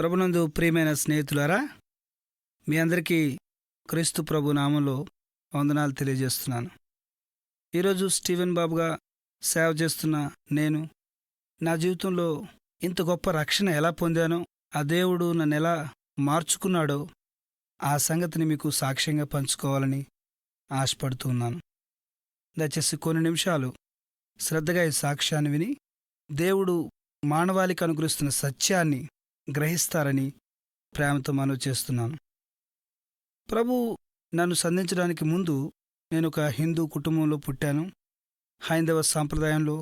ప్రభునందు ప్రియమైన స్నేహితులారా, మీ అందరికీ క్రీస్తు ప్రభు నామంలో వందనాలు తెలియజేస్తున్నాను. ఈరోజు స్టీవెన్ బాబుగా సేవ చేస్తున్న నేను నా జీవితంలో ఇంత గొప్ప రక్షణ ఎలా పొందానో, ఆ దేవుడు నన్ను ఎలా మార్చుకున్నాడో ఆ సంగతిని మీకు సాక్ష్యంగా పంచుకోవాలని ఆశపడుతూ ఉన్నాను. దయచేసి కొన్ని నిమిషాలు శ్రద్ధగా ఈ సాక్ష్యాన్ని విని దేవుడు మానవాళికి అనుగ్రహిస్తున్న సత్యాన్ని గ్రహిస్తారని ప్రేమతో మనవి చేస్తున్నాను. ప్రభు నన్ను సంధించడానికి ముందు నేను ఒక హిందూ కుటుంబంలో పుట్టాను. హైందవ సాంప్రదాయంలో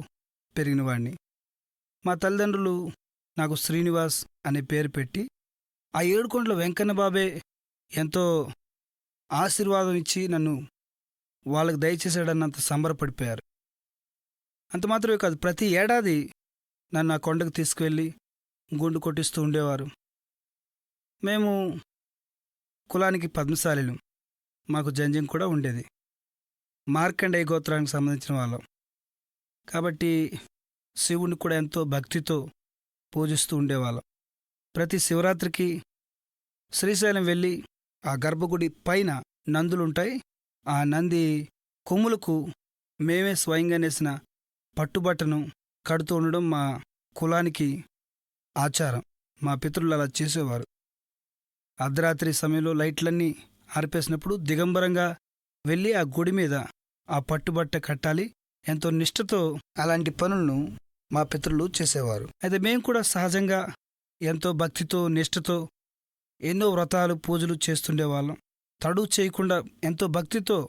పెరిగినవాడిని. మా తల్లిదండ్రులు నాకు శ్రీనివాస్ అనే పేరు పెట్టి ఆ ఏడుకొండల వెంకన్న బాబే ఎంతో ఆశీర్వాదం ఇచ్చి నన్ను వాళ్ళకి దయచేసాడన్నంత సంబరపడిపోయారు. అంత మాత్రమే కాదు, ప్రతి ఏడాది నన్ను ఆ కొండకు తీసుకువెళ్ళి గుండు కొట్టిస్తూ ఉండేవారు. మేము కులానికి పద్మశాలిలం. మాకు జంజం కూడా ఉండేది. మార్కండేయ గోత్రానికి సంబంధించిన వాళ్ళం కాబట్టి శివుని కూడా ఎంతో భక్తితో పూజిస్తూ ఉండేవాళ్ళం. ప్రతి శివరాత్రికి శ్రీశైలం వెళ్ళి ఆ గర్భగుడి పైన నందులుంటాయి. ఆ నంది కొమ్ములకు మేమే స్వయంగా నేసిన పట్టుబట్టను కడుతూ ఉండడం మా కులానికి ఆచారం. మా పితరులు అలా చేసేవారు. అర్ధరాత్రి సమయంలో లైట్లన్నీ ఆర్పేసినప్పుడు దిగంబరంగా వెళ్ళి ఆ గుడి మీద ఆ పట్టుబట్ట కట్టాలి. ఎంతో నిష్ఠతో అలాంటి పనులను మా పితరులు చేసేవారు. అయితే మేము కూడా సహజంగా ఎంతో భక్తితో నిష్ఠతో ఎన్నో వ్రతాలు పూజలు చేస్తుండేవాళ్ళం. తడువు చేయకుండా ఎంతో భక్తితో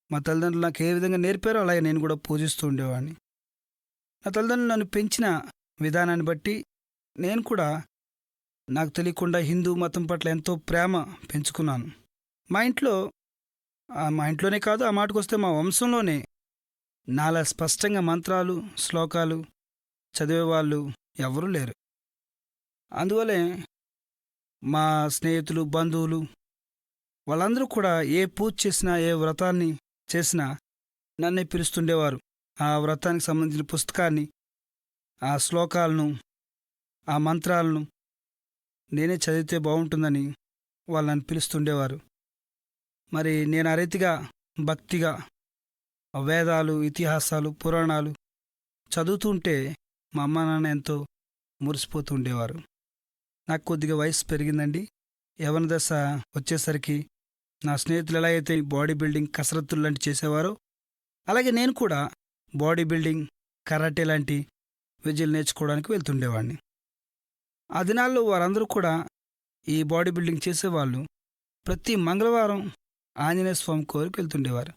మా తల్లిదండ్రులు నాకు ఏ విధంగా నేర్పారో అలాగే నేను కూడా పూజిస్తూ ఉండేవాడిని. నా తల్లిదండ్రులు నన్ను పెంచిన విధానాన్ని బట్టి నేను కూడా నాకు తెలియకుండా హిందూ మతం పట్ల ఎంతో ప్రేమ పెంచుకున్నాను. మా ఇంట్లోనే కాదు, ఆ మాటకొస్తే మా వంశంలోనే నాలా స్పష్టంగా మంత్రాలు శ్లోకాలు చదివేవాళ్ళు ఎవరూ లేరు. అందువల్లే మా స్నేహితులు బంధువులు వాళ్ళందరూ కూడా ఏ పూజ చేసినా ఏ వ్రతాన్ని చేసినా నన్నే పిలుస్తుండేవారు. ఆ వ్రతానికి సంబంధించిన పుస్తకాన్ని, ఆ శ్లోకాలను, ఆ మంత్రాలను నేనే చదివితే బాగుంటుందని వాళ్ళు నన్ను పిలుస్తుండేవారు. మరి నేను ఆ రీతిగా భక్తిగా వేదాలు, ఇతిహాసాలు, పురాణాలు చదువుతుంటే మా అమ్మ నాన్న ఎంతో మురిసిపోతూ ఉండేవారు. నాకు కొద్దిగా వయసు పెరిగిందండి. యవ్వన దశ వచ్చేసరికి నా స్నేహితులు ఎలా అయితే బాడీ బిల్డింగ్ కసరత్తులు లాంటి చేసేవారో అలాగే నేను కూడా బాడీ బిల్డింగ్, కరాటే లాంటి విద్యలు నేర్చుకోవడానికి వెళ్తుండేవాడిని. ఆ దినాల్లో వారందరూ కూడా ఈ బాడీ బిల్డింగ్ చేసేవాళ్ళు ప్రతి మంగళవారం ఆంజనేయ స్వామి కోరికి వెళ్తుండేవారు.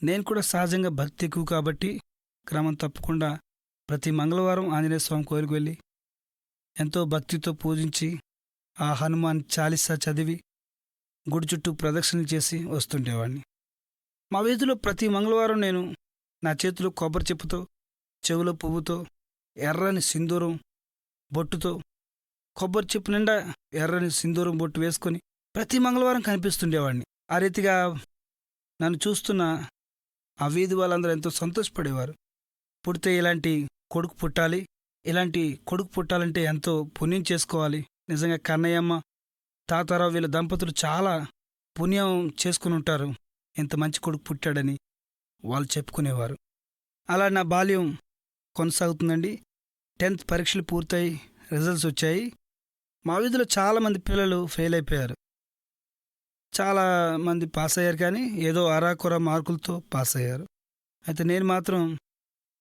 నేను కూడా సహజంగా భక్తి ఎక్కువ కాబట్టి క్రమం తప్పకుండా ప్రతి మంగళవారం ఆంజనేయ స్వామి కోరికి వెళ్ళి ఎంతో భక్తితో పూజించి ఆ హనుమాన్ చాలీసా చదివి గుడి చుట్టూ ప్రదక్షిణలు చేసి వస్తుండేవాడిని. మా వీధిలో ప్రతి మంగళవారం నేను నా చేతిలో కొబ్బరి చెప్పుతో, చెవులో పువ్వుతో, ఎర్రని సింధూరం బొట్టుతో, కొబ్బరి చెప్పు నిండా ఎర్రని సింధూరం బొట్టు వేసుకొని ప్రతి మంగళవారం కనిపిస్తుండేవాడిని. ఆ రీతిగా నన్ను చూస్తున్న ఆ వీధి వాళ్ళందరూ ఎంతో సంతోషపడేవారు. పుడితే ఇలాంటి కొడుకు పుట్టాలి, ఇలాంటి కొడుకు పుట్టాలంటే ఎంతో పుణ్యం చేసుకోవాలి. నిజంగా కన్నయ్యమ్మ, తాతారావు వీళ్ళ దంపతులు చాలా పుణ్యం చేసుకుని ఉంటారు, ఇంత మంచి కొడుకు పుట్టాడని వాళ్ళు చెప్పుకునేవారు. అలా నా బాల్యం కొనసాగుతుందండి. 10th పరీక్షలు పూర్తయి రిజల్ట్స్ వచ్చాయి. మా వీధిలో చాలామంది పిల్లలు ఫెయిల్ అయిపోయారు. చాలామంది పాస్ అయ్యారు, కానీ ఏదో అరాకొర మార్కులతో పాస్ అయ్యారు. అయితే నేను మాత్రం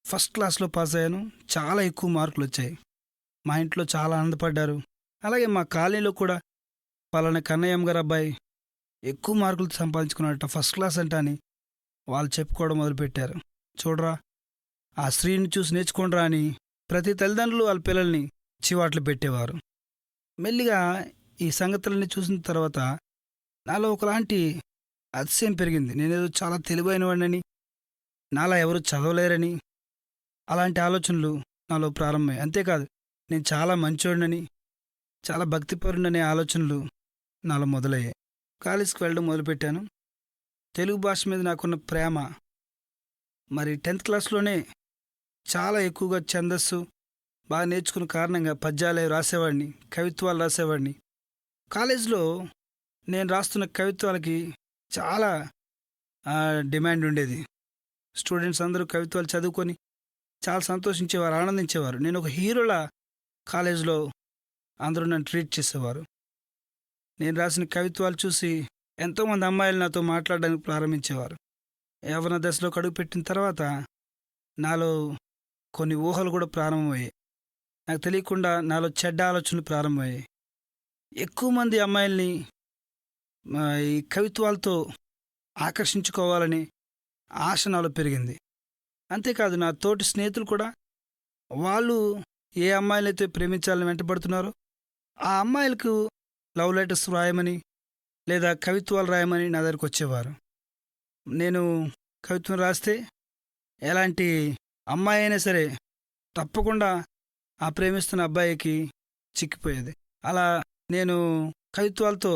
ఫస్ట్ క్లాస్లో పాస్ అయ్యాను. చాలా ఎక్కువ మార్కులు వచ్చాయి. మా ఇంట్లో చాలా ఆనందపడ్డారు. అలాగే మా కాలనీలో కూడా పలానా కన్నయ్యమ్మ గారు అబ్బాయి ఎక్కువ మార్కులు సంపాదించుకున్నాడట, ఫస్ట్ క్లాస్ అంట అని వాళ్ళు చెప్పుకోవడం మొదలుపెట్టారు. చూడరా, ఆ స్త్రీని చూసి నేర్చుకోండిరా అని ప్రతి తల్లిదండ్రులు వాళ్ళ పిల్లల్ని చివాట్లు పెట్టేవారు. మెల్లిగా ఈ సంగతులన్నీ చూసిన తర్వాత నాలో ఒకలాంటి అతిశయం పెరిగింది. నేనేదో చాలా తెలివైన వాడినని, నాలా ఎవరు చదవలేరని అలాంటి ఆలోచనలు నాలో ప్రారంభమయ్యాయి. అంతేకాదు, నేను చాలా మంచోడినని, చాలా భక్తిపరుడనే ఆలోచనలు నాలో మొదలయ్యాయి. కాలేజీకి వెళ్ళడం మొదలుపెట్టాను. తెలుగు భాష మీద నాకున్న ప్రేమ మరి 10th క్లాస్లోనే చాలా ఎక్కువగా ఛందస్సు, బాగా నేర్చుకున్న కారణంగా పద్యాలు రాసేవాడిని, కవిత్వాలు రాసేవాడిని. కాలేజీలో నేను రాస్తున్న కవిత్వాలకి చాలా డిమాండ్ ఉండేది. స్టూడెంట్స్ అందరూ కవిత్వాలు చదువుకొని చాలా సంతోషించేవారు, ఆనందించేవారు. నేను ఒక హీరోలా కాలేజీలో అందరూ నన్ను ట్రీట్ చేసేవారు. నేను రాసిన కవిత్వాలు చూసి ఎంతోమంది అమ్మాయిలు నాతో మాట్లాడడానికి ప్రారంభించేవారు. యవ్వన దశలోకి అడుగుపెట్టిన తర్వాత నాలో కొన్ని ఊహలు కూడా ప్రారంభమయ్యాయి. నాకు తెలియకుండా నాలో చెడ్డ ఆలోచనలు ప్రారంభమయ్యాయి. ఎక్కువ మంది అమ్మాయిల్ని ఈ కవిత్వాలతో ఆకర్షించుకోవాలని ఆశ నాలో పెరిగింది. అంతేకాదు నా తోటి స్నేహితులు కూడా వాళ్ళు ఏ అమ్మాయిలైతే ప్రేమించాలని వెంటబడుతున్నారో ఆ అమ్మాయిలకు లవ్ లెటర్స్ రాయమని లేదా కవిత్వాలు రాయమని నా దగ్గరికి వచ్చేవారు. నేను కవిత్వం రాస్తే ఎలాంటి అమ్మాయి అయినా సరే తప్పకుండా ఆ ప్రేమిస్తున్న అబ్బాయికి చిక్కిపోయేది. అలా నేను కవిత్వాలతో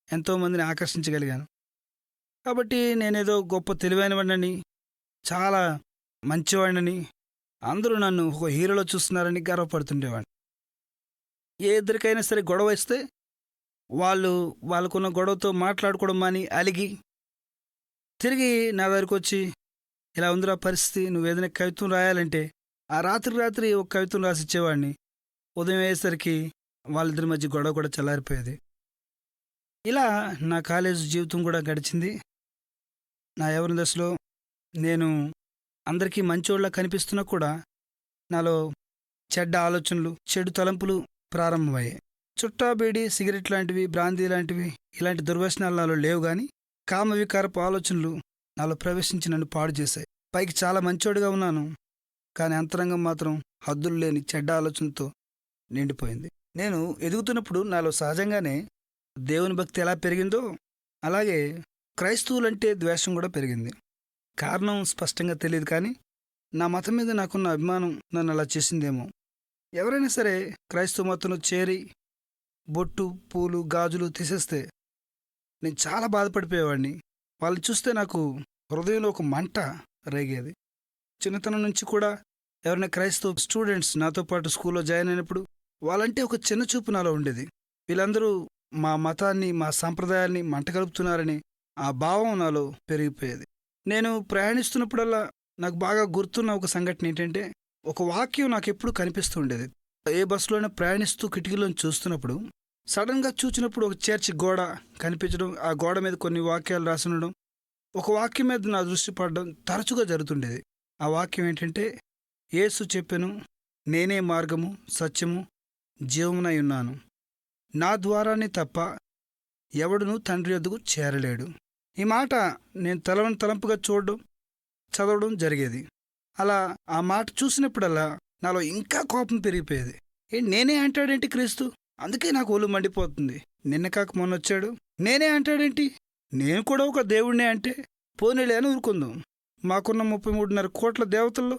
ఎంతోమందిని ఆకర్షించగలిగాను. కాబట్టి నేనేదో గొప్ప తెలివైన వాడినని, చాలా మంచివాడినని, అందరూ నన్ను ఒక హీరోలో చూస్తున్నారని గర్వపడుతుండేవాడిని. ఏ ఇద్దరికైనా సరే గొడవ వస్తే వాళ్ళకున్న గొడవతో మాట్లాడుకోవడం మాని అలిగి తిరిగి నా దగ్గరికి వచ్చి, ఇలా ఉందిరా పరిస్థితి, నువ్వేదైనా కవిత్వం రాయాలంటే ఆ రాత్రి ఒక కవిత్వం రాసిచ్చేవాడిని. ఉదయం అయ్యేసరికి వాళ్ళిద్దరి మధ్య గొడవ కూడా చల్లారిపోయేది. ఇలా నా కాలేజ్ జీవితం కూడా గడిచింది. నా యవ్వన దశలో నేను అందరికీ మంచోళ్ళ కనిపిస్తున్నా కూడా నాలో చెడ్డ ఆలోచనలు, చెడు తలంపులు ప్రారంభమయ్యాయి. చుట్టా బీడి, సిగరెట్ లాంటివి, బ్రాందీ లాంటివి ఇలాంటి దుర్వ్యసనాలు నాలో లేవు, కానీ కామవికారపు ఆలోచనలు నాలో ప్రవేశించి నన్ను పాడు చేశాయి. పైకి చాలా మంచోడిగా ఉన్నాను, కానీ అంతరంగం మాత్రం హద్దులు లేని చెడ్డ ఆలోచనతో నిండిపోయింది. నేను ఎదుగుతున్నప్పుడు నాలో సహజంగానే దేవుని భక్తి ఎలా పెరిగిందో అలాగే క్రైస్తవులంటే ద్వేషం కూడా పెరిగింది. కారణం స్పష్టంగా తెలియదు, కానీ నా మతం మీద నాకున్న అభిమానం నన్ను అలా చేసిందేమో. ఎవరైనా సరే క్రైస్తవ మతంలో చేరి బొట్టు, పూలు, గాజులు తీసేస్తే నేను చాలా బాధపడిపోయేవాడిని. వాళ్ళని చూస్తే నాకు హృదయంలో ఒక మంట రేగేది. చిన్నతనం నుంచి కూడా ఎవరైనా క్రైస్తవ స్టూడెంట్స్ నాతో పాటు స్కూల్లో జాయిన్ అయినప్పుడు వాళ్ళంటే ఒక చిన్న చూపు నాలో ఉండేది. వీళ్ళందరూ మా మతాన్ని, మా సాంప్రదాయాల్ని మంటగలుపుతున్నారని ఆ భావం నాలో పెరిగిపోయేది. నేను ప్రయాణిస్తున్నప్పుడల్లా నాకు బాగా గుర్తున్న ఒక సంఘటన ఏంటంటే, ఒక వాక్యం నాకు ఎప్పుడు కనిపిస్తూ ఉండేది. ఏ బస్సులోనే ప్రయాణిస్తూ కిటికీలోని చూస్తున్నప్పుడు సడన్గా చూచినప్పుడు ఒక చర్చి గోడ కనిపించడం, ఆ గోడ మీద కొన్ని వాక్యాలు రాసి ఉండడం, ఒక వాక్యం మీద నా దృష్టి పడడం తరచుగా జరుగుతుండేది. ఆ వాక్యం ఏంటంటే, యేసు చెప్పెను, నేనే మార్గము, సత్యము, జీవమునై ఉన్నాను. నా ద్వారానే తప్ప ఎవడునూ తండ్రి యొద్దకు చేరలేడు. ఈ మాట నేను తలంపుగా చూడడం, చదవడం జరిగేది. అలా ఆ మాట చూసినప్పుడల్లా నాలో ఇంకా కోపం పెరిగిపోయేది. నేనే అంటాడేంటి క్రీస్తు? అందుకే నాకు ఒళ్ళు మండిపోతుంది. నిన్న కాక మొన్న వచ్చాడు, నేనే అంటాడేంటి? నేను కూడా ఒక దేవుడినే అంటే పోనీలే అని ఊరుకుందాం. మాకున్న 33.5 కోట్ల దేవతల్లో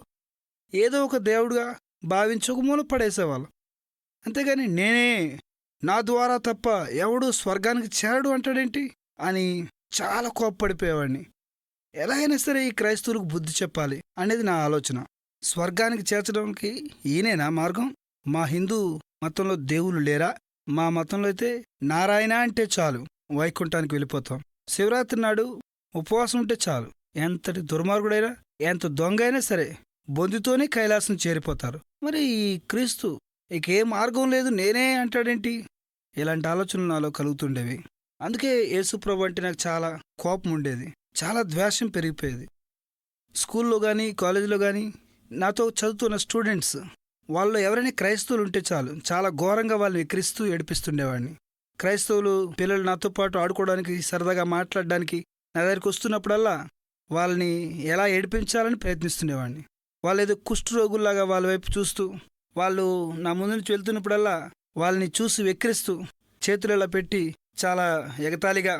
ఏదో ఒక దేవుడుగా భావించి ఒక మూల పడేసేవాళ్ళం. అంతేగాని నేనే, నా ద్వారా తప్ప ఎవడు స్వర్గానికి చేరడు అంటాడేంటి అని చాలా కోప్పడిపోయేవాడిని. ఎలాగైనా సరే ఈ క్రైస్తవులకు బుద్ధి చెప్పాలి అనేది నా ఆలోచన. స్వర్గానికి చేర్చడానికి ఈయనేనా మార్గం? మా హిందూ మతంలో దేవుళ్ళు లేరా? మా మతంలో అయితే నారాయణ అంటే చాలు వైకుంఠానికి వెళ్ళిపోతాం. శివరాత్రి నాడు ఉపవాసం ఉంటే చాలు, ఎంతటి దుర్మార్గుడైనా, ఎంత దొంగ అయినా సరే బొందితోనే కైలాసం చేరిపోతారు. మరి ఈ క్రీస్తు ఇక ఏ మార్గం లేదు, నేనే అంటాడేంటి? ఇలాంటి ఆలోచనలు నాలో కలుగుతుండేవి. అందుకే యేసుప్రభు అంటే నాకు చాలా కోపం ఉండేది, చాలా ద్వేషం పెరిగిపోయేది. స్కూల్లో కానీ కాలేజీలో కానీ నాతో చదువుతున్న స్టూడెంట్స్ వాళ్ళు ఎవరైనా క్రైస్తవులు ఉంటే చాలు, చాలా ఘోరంగా వాళ్ళని ఎక్కిరిస్తూ ఏడిపిస్తుండేవాడిని. క్రైస్తవులు పిల్లలు నాతో పాటు ఆడుకోవడానికి, సరదాగా మాట్లాడడానికి నా దగ్గరికి వస్తున్నప్పుడల్లా వాళ్ళని ఎలా ఏడిపించాలని ప్రయత్నిస్తుండేవాడిని. వాళ్ళు ఏదో కుష్ఠరోగుల్లాగా వాళ్ళ వైపు చూస్తూ, వాళ్ళు నా ముందు నుంచి వెళ్తున్నప్పుడల్లా వాళ్ళని చూసి వెక్కిరిస్తూ చేతులు ఇలా పెట్టి చాలా ఎగతాళిగా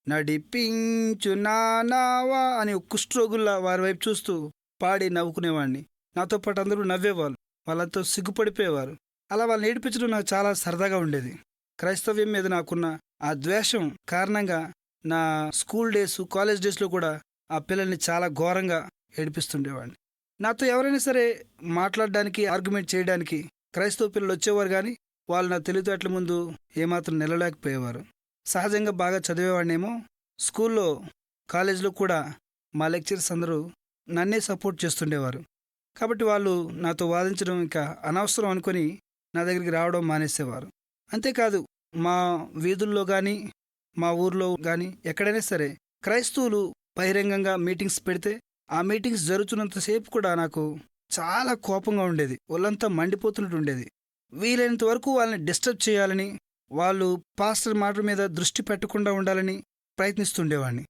నడిపించు నానావా అని కుష్ఠరోగుల్లా వారి వైపు చూస్తూ పాడి నవ్వుకునేవాడిని. నాతో పాటు అందరూ నవ్వేవాళ్ళు, వాళ్ళంతా సిగ్గుపడిపోయేవారు. అలా వాళ్ళని ఏడిపించడం నాకు చాలా సరదాగా ఉండేది. క్రైస్తవ్యం మీద నాకున్న ఆ ద్వేషం కారణంగా నా స్కూల్ డేస్, కాలేజ్ డేస్లో కూడా ఆ పిల్లల్ని చాలా ఘోరంగా ఏడిపిస్తుండేవాడిని. నాతో ఎవరైనా సరే మాట్లాడడానికి, ఆర్గ్యుమెంట్ చేయడానికి క్రైస్తవ పిల్లలు వచ్చేవారు గానీ, వాళ్ళు నా తెలివితేటల ముందు ఏమాత్రం నిలవలేకపోయేవారు. సహజంగా బాగా చదివేవాడినేమో. స్కూల్లో, కాలేజీలో కూడా మా లెక్చరర్స్ అందరూ నన్నే సపోర్ట్ చేస్తుండేవారు. కాబట్టి వాళ్ళు నాతో వాదించడం ఇంకా అనవసరం అనుకొని నా దగ్గరికి రావడం మానేసేవారు. అంతేకాదు, మా వీధుల్లో గానీ, మా ఊర్లో గానీ ఎక్కడైనా సరే క్రైస్తవులు బహిరంగంగా మీటింగ్స్ పెడితే, ఆ మీటింగ్స్ జరుగుతున్నంతసేపు కూడా నాకు చాలా కోపంగా ఉండేది. ఒళ్ళంతా మండిపోతున్నట్టు ఉండేది. వీలైనంత వరకు వాళ్ళని డిస్టర్బ్ చేయాలని, వాళ్ళు పాస్టర్ మాట మీద దృష్టి పెట్టకుండా ఉండాలని ప్రయత్నిస్తుండేవాడిని.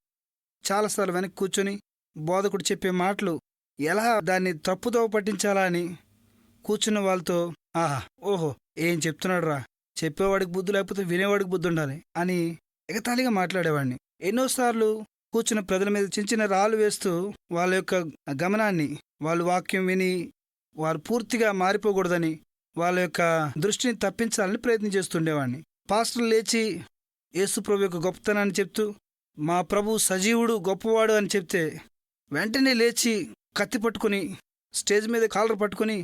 చాలాసార్లు వెనక్కి కూర్చొని బోధకుడు చెప్పే మాటలు ఎలా దాన్ని తప్పుదోవ పట్టించాలా అని కూర్చున్న వాళ్ళతో, ఆహా, ఓహో, ఏం చెప్తున్నాడు రా, చెప్పేవాడికి బుద్ధి లేకపోతే వినేవాడికి బుద్ధి ఉండాలి అని ఎగతాళిగా మాట్లాడేవాడిని. ఎన్నోసార్లు కూర్చున్న ప్రజల మీద చిన్న చిన్న రాళ్ళు వేస్తూ వాళ్ళ యొక్క గమనాన్ని, వాళ్ళు వాక్యం విని వారు పూర్తిగా మారిపోకూడదని వాళ్ళ యొక్క దృష్టిని తప్పించాలని ప్రయత్నం చేస్తుండేవాడిని. పాస్టర్లు లేచి యేసు ప్రభు యొక్క గొప్పతనాన్ని చెప్తూ, మా ప్రభు సజీవుడు, గొప్పవాడు అని చెప్తే వెంటనే లేచి కత్తి పట్టుకుని స్టేజ్ మీద కాలర్ పట్టుకుని,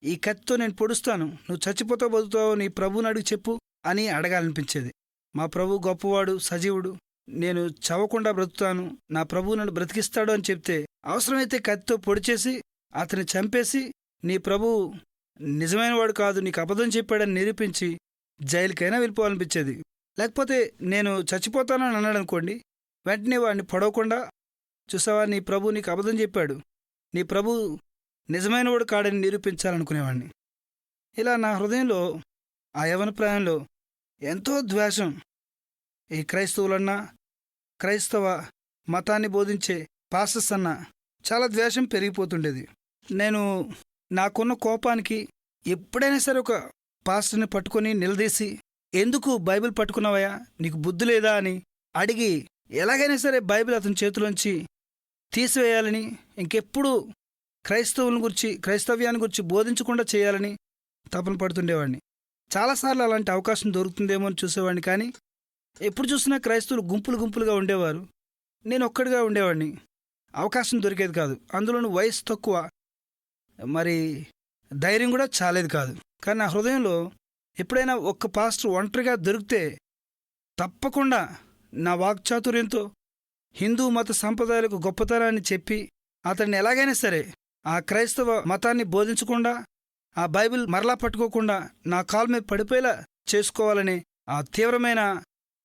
ఈ కత్తితో నేను పొడుస్తాను, నువ్వు చచ్చిపోతావు బతుకుతావో నీ ప్రభువుని అడిగి చెప్పు అని అడగాలనిపించేది. మా ప్రభు గొప్పవాడు, సజీవుడు, నేను చవకుండా బ్రతుకుతాను, నా ప్రభువు నన్ను బ్రతికిస్తాడు అని చెప్తే అవసరమైతే కత్తితో పొడిచేసి అతన్ని చంపేసి, నీ ప్రభువు నిజమైన వాడు కాదు, నీకు అబద్ధం చెప్పాడని నిరూపించి జైలుకైనా వెళ్ళిపోవాలనిపించేది. లేకపోతే నేను చచ్చిపోతానని అన్నాడు అనుకోండి, వెంటనే వాడిని పొడవకుండా, చూసావా, నీ ప్రభు నీకు అబద్ధం చెప్పాడు, నీ ప్రభు నిజమైనవాడు కాడని నిరూపించాలనుకునేవాడిని. ఇలా నా హృదయంలో, ఆ యవన ప్రాయంలో ఎంతో ద్వేషం, ఈ క్రైస్తవులన్నా, క్రైస్తవ మతాన్ని బోధించే పాస్టర్స్ అన్నా చాలా ద్వేషం పెరిగిపోతుండేది. నేను నాకున్న కోపానికి ఎప్పుడైనా సరే ఒక పాస్టర్ని పట్టుకొని నిలదీసి, ఎందుకు బైబిల్ పట్టుకున్నావయ్యా, నీకు బుద్ధి లేదా అని అడిగి ఎలాగైనా సరే బైబిల్ అతని చేతిలోంచి తీసివేయాలని, ఇంకెప్పుడు క్రైస్తవ్యాన్ని గురించి బోధించకుండా చేయాలని తపన పడుతుండేవాడిని. చాలాసార్లు అలాంటి అవకాశం దొరుకుతుందేమో అని చూసేవాడిని, కానీ ఎప్పుడు చూసినా క్రైస్తవులు గుంపులు గుంపులుగా ఉండేవారు, నేను ఒక్కడిగా ఉండేవాడిని. అవకాశం దొరికేది కాదు. అందులోనూ వయసు తక్కువ, మరి ధైర్యం కూడా చాలేదు కాదు. కానీ నా హృదయంలో ఎప్పుడైనా ఒక్క పాస్టర్ ఒంటరిగా దొరికితే తప్పకుండా నా వాక్చాతుర్యంతో హిందూ మత సంప్రదాయాలకు గొప్పతనాన్ని చెప్పి అతన్ని ఎలాగైనా సరే ఆ క్రైస్తవ మతాన్ని బోధించకుండా, ఆ బైబిల్ మరలా పట్టుకోకుండా నా కాలు మీద పడిపోయేలా చేసుకోవాలని ఆ తీవ్రమైన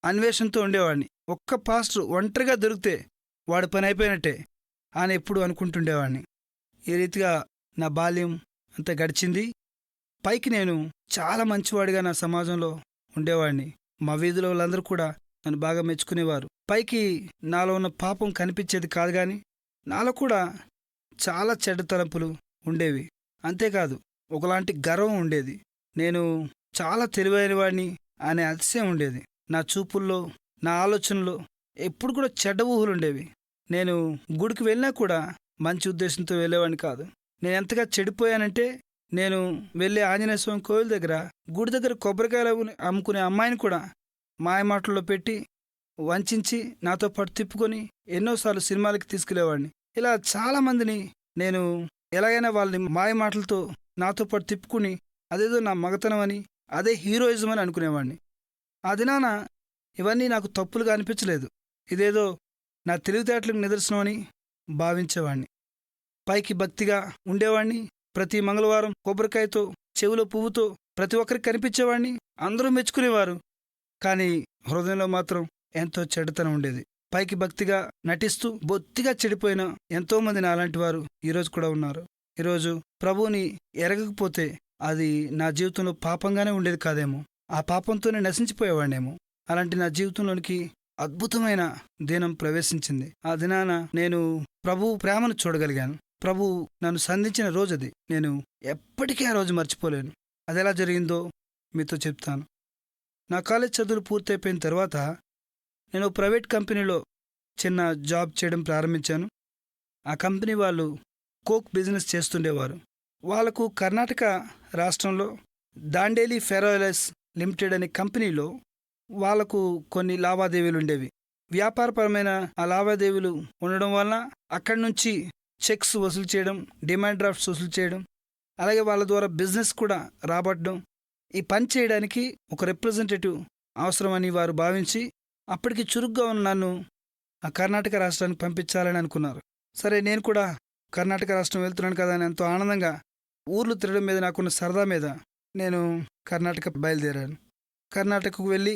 అన్వేషణతో ఉండేవాడిని. ఒక్క పాస్టర్ ఒంటరిగా దొరికితే వాడి పని అయిపోయినట్టే అని ఎప్పుడు అనుకుంటుండేవాడిని. ఈ రీతిగా నా బాల్యం అంతా గడిచింది. పైకి నేను చాలా మంచివాడిగా నా సమాజంలో ఉండేవాడిని. మా వీధిలో వాళ్ళందరూ కూడా నన్ను బాగా మెచ్చుకునేవారు. పైకి నాలో ఉన్న పాపం కనిపించేది కాదు, కానీ నాలో కూడా చాలా చెడ్డ తలంపులు ఉండేవి. అంతేకాదు, ఒకలాంటి గర్వం ఉండేది. నేను చాలా తెలివైన వాడిని అనే అతిశయం ఉండేది. నా చూపుల్లో, నా ఆలోచనలో ఎప్పుడు కూడా చెడ్డ ఊహలు ఉండేవి. నేను గుడికి వెళ్ళినా కూడా మంచి ఉద్దేశంతో వెళ్ళేవాడిని కాదు. నేను ఎంతగా చెడిపోయానంటే, నేను వెళ్ళే ఆంజనేయ స్వామి కోవిల దగ్గర, గుడి దగ్గర కొబ్బరికాయలు అమ్ముకునే అమ్మాయిని కూడా మాయమాటల్లో పెట్టి వంచి నాతో పాటు తిప్పుకొని ఎన్నోసార్లు సినిమాలకి తీసుకెళ్లేవాడిని. ఇలా చాలామందిని నేను ఎలాగైనా వాళ్ళని మాయమాటలతో నాతో పాటు తిప్పుకుని అదేదో నా మగతనం అని, అదే హీరోయిజం అని అనుకునేవాడిని. ఆ దినాన ఇవన్నీ నాకు తప్పులుగా అనిపించలేదు. ఇదేదో నా తెలివితేటలకు నిదర్శనం అని భావించేవాడిని. పైకి భక్తిగా ఉండేవాడిని. ప్రతి మంగళవారం కొబ్బరికాయతో, చెవిలో పువ్వుతో ప్రతి ఒక్కరికి కనిపించేవాడిని. అందరూ మెచ్చుకునేవారు. కానీ హృదయంలో మాత్రం ఎంతో చెడ్డతనం ఉండేది. పైకి భక్తిగా నటిస్తూ బొత్తిగా చెడిపోయిన ఎంతోమంది నాలాంటి వారు ఈరోజు కూడా ఉన్నారు. ఈరోజు ప్రభువుని ఎరగకపోతే అది నా జీవితంలో పాపంగానే ఉండేది కాదేమో, ఆ పాపంతోనే నశించిపోయేవాడినేమో. అలాంటి నా జీవితంలోనికి అద్భుతమైన దినం ప్రవేశించింది. ఆ దినాన నేను ప్రభు ప్రేమను చూడగలిగాను. ప్రభు నన్ను సంధించిన రోజు అది. నేను ఎప్పటికీ ఆ రోజు మర్చిపోలేను. అది ఎలా జరిగిందో మీతో చెప్తాను. నా కాలేజ్ చదువులు పూర్తయిపోయిన తర్వాత నేను ప్రైవేట్ కంపెనీలో చిన్న జాబ్ చేయడం ప్రారంభించాను. ఆ కంపెనీ వాళ్ళు కోక్ బిజినెస్ చేస్తుండేవారు. వాళ్లకు కర్ణాటక రాష్ట్రంలో దాండేలి ఫెరోయిల్స్ లిమిటెడ్ అనే కంపెనీలో వాళ్లకు కొన్ని లావాదేవీలు ఉండేవి. వ్యాపారపరమైన ఆ లావాదేవీలు ఉండడం వలన అక్కడి నుంచి చెక్స్ వసూలు చేయడం, డిమాండ్ డ్రాఫ్ట్స్ వసూలు చేయడం, అలాగే వాళ్ళ ద్వారా బిజినెస్ కూడా రాబట్టడం. ఈ పని చేయడానికి ఒక రిప్రజెంటేటివ్ అవసరమని వారు భావించి అప్పటికి చురుగ్గా ఉన్న నన్ను ఆ కర్ణాటక రాష్ట్రానికి పంపించాలని అనుకున్నారు. సరే, నేను కూడా కర్ణాటక రాష్ట్రం వెళ్తున్నాను కదా అని ఎంతో ఆనందంగా ఊర్లు తిరగడం మీద నాకున్న సరదా మీద నేను కర్ణాటక బయలుదేరాను. కర్ణాటకకు వెళ్ళి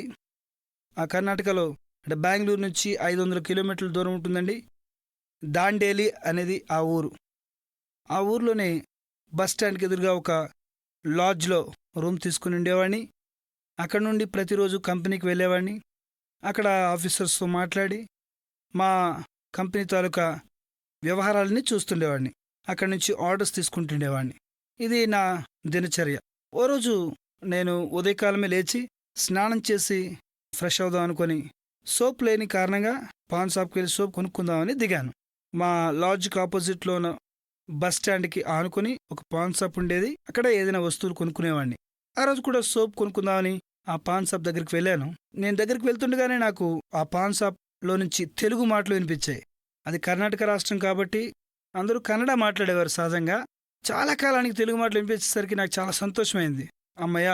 ఆ కర్ణాటకలో అంటే బెంగళూరు నుంచి 500 కిలోమీటర్ల దూరం ఉంటుందండి. దాండేలి అనేది ఆ ఊరు. ఆ ఊర్లోనే బస్ స్టాండ్కి ఎదురుగా ఒక లాడ్జ్లో రూమ్ తీసుకుని ఉండేవాడిని. అక్కడ నుండి ప్రతిరోజు కంపెనీకి వెళ్ళేవాడిని. అక్కడ ఆఫీసర్స్తో మాట్లాడి మా కంపెనీ తాలూకా వ్యవహారాలని చూస్తుండేవాడిని. అక్కడి నుంచి ఆర్డర్స్ తీసుకుంటుండేవాడిని. ఇది నా దినచర్య. ఓ రోజు నేను ఉదయకాలమే లేచి స్నానం చేసి ఫ్రెష్ అవుదాం అనుకొని సోప్ లేని కారణంగా పాన్ షాప్కి వెళ్ళి సోప్ కొనుక్కుందామని దిగాను. మా లాడ్జ్కి ఆపోజిట్లో ఉన్న బస్ స్టాండ్కి ఆనుకొని ఒక పాన్ షాప్ ఉండేది. అక్కడ ఏదైనా వస్తువులు కొనుక్కునేవాడిని. ఆ రోజు కూడా సోప్ కొనుక్కుందామని ఆ పాన్ షాప్ దగ్గరికి వెళ్ళాను. నేను దగ్గరికి వెళ్తుండగానే నాకు ఆ పాన్ షాప్లో నుంచి తెలుగు మాటలు వినిపించాయి. అది కర్ణాటక రాష్ట్రం కాబట్టి అందరూ కన్నడ మాట్లాడేవారు సహజంగా. చాలా కాలానికి తెలుగు మాటలు వినిపించేసరికి నాకు చాలా సంతోషమైంది. అమ్మయ్య,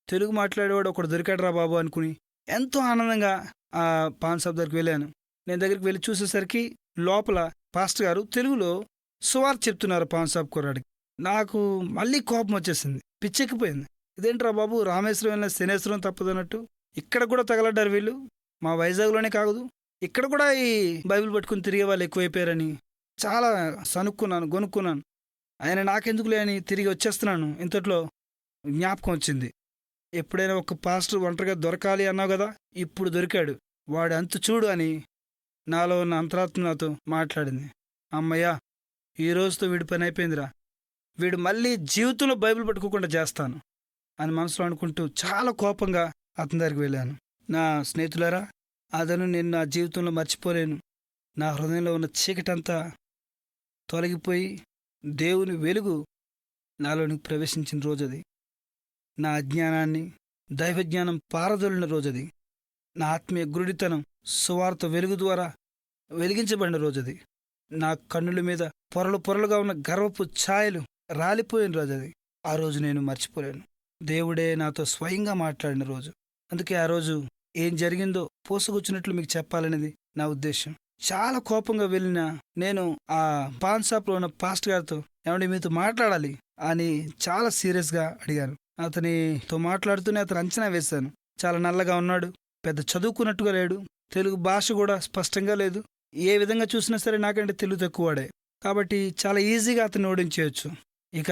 తెలుగు మాట్లాడేవాడు ఒకడు దొరికాడురా బాబు అనుకుని ఎంతో ఆనందంగా ఆ పాన్ షాప్ దగ్గరికి వెళ్ళాను. నేను దగ్గరికి వెళ్ళి చూసేసరికి లోపల పాస్టర్ గారు తెలుగులో సువార్త చెప్తున్నారు పాన్ షాప్ కుర్రాడికి. నాకు మళ్ళీ కోపం వచ్చేసింది, పిచ్చెక్కిపోయింది. ఇదేంట్రా బాబు, రామేశ్వరం వెళ్ళిన శనేశ్వరం తప్పదన్నట్టు ఇక్కడ కూడా తగలడ్డారు వీళ్ళు. మా వైజాగ్లోనే కాదు, ఇక్కడ కూడా ఈ బైబిల్ పట్టుకుని తిరిగే వాళ్ళు ఎక్కువైపోయారని చాలా సనుక్కున్నాను, గొనుక్కున్నాను. ఆయన నాకెందుకులే అని తిరిగి వచ్చేస్తున్నాను. ఇంతట్లో జ్ఞాపకం వచ్చింది, ఎప్పుడైనా ఒక పాస్టర్ ఒంటరిగా దొరకాలి అన్నావు కదా, ఇప్పుడు దొరికాడు, వాడు అంతు చూడు అని నాలో ఉన్న అంతరాత్మ నాతో మాట్లాడింది. అమ్మయ్యా, ఈ రోజుతో వీడి పని అయిపోయిందిరా, వీడు మళ్ళీ జీవితంలో బైబిల్ పట్టుకోకుండా చేస్తాను అని మనసులో అనుకుంటూ చాలా కోపంగా అతని దగ్గరికి వెళ్ళాను. నా స్నేహితులారా, అతను నేను నా జీవితంలో మర్చిపోలేను. నా హృదయంలో ఉన్న చీకటంతా తొలగిపోయి దేవుని వెలుగు నాలోనికి ప్రవేశించిన రోజది. నా అజ్ఞానాన్ని దైవజ్ఞానం పారదోలిన రోజది. నా ఆత్మీయ గురుడితనం సువార్త వెలుగు ద్వారా వెలిగించబడిన రోజది. నా కన్నుల మీద పొరలు పొరలుగా ఉన్న గర్వపు ఛాయలు రాలిపోయిన రోజది. ఆ రోజు నేను మర్చిపోలేను. దేవుడే నాతో స్వయంగా మాట్లాడిన రోజు. అందుకే ఆ రోజు ఏం జరిగిందో పోసుకొచ్చినట్లు మీకు చెప్పాలనేది నా ఉద్దేశం. చాలా కోపంగా వెళ్ళిన నేను ఆ పాన్ షాప్లో ఉన్న పాస్టర్ గారితో, ఏమండి మీతో మాట్లాడాలి అని చాలా సీరియస్గా అడిగాను. అతనితో మాట్లాడుతూనే అతను అంచనా వేశాను. చాలా నల్లగా ఉన్నాడు, పెద్ద చదువుకున్నట్టుగా లేడు, తెలుగు భాష కూడా స్పష్టంగా లేదు. ఏ విధంగా చూసినా సరే నాకంటే తెలుగు తక్కువవాడే, కాబట్టి చాలా ఈజీగా అతన్ని ఓడించేయచ్చు. ఇక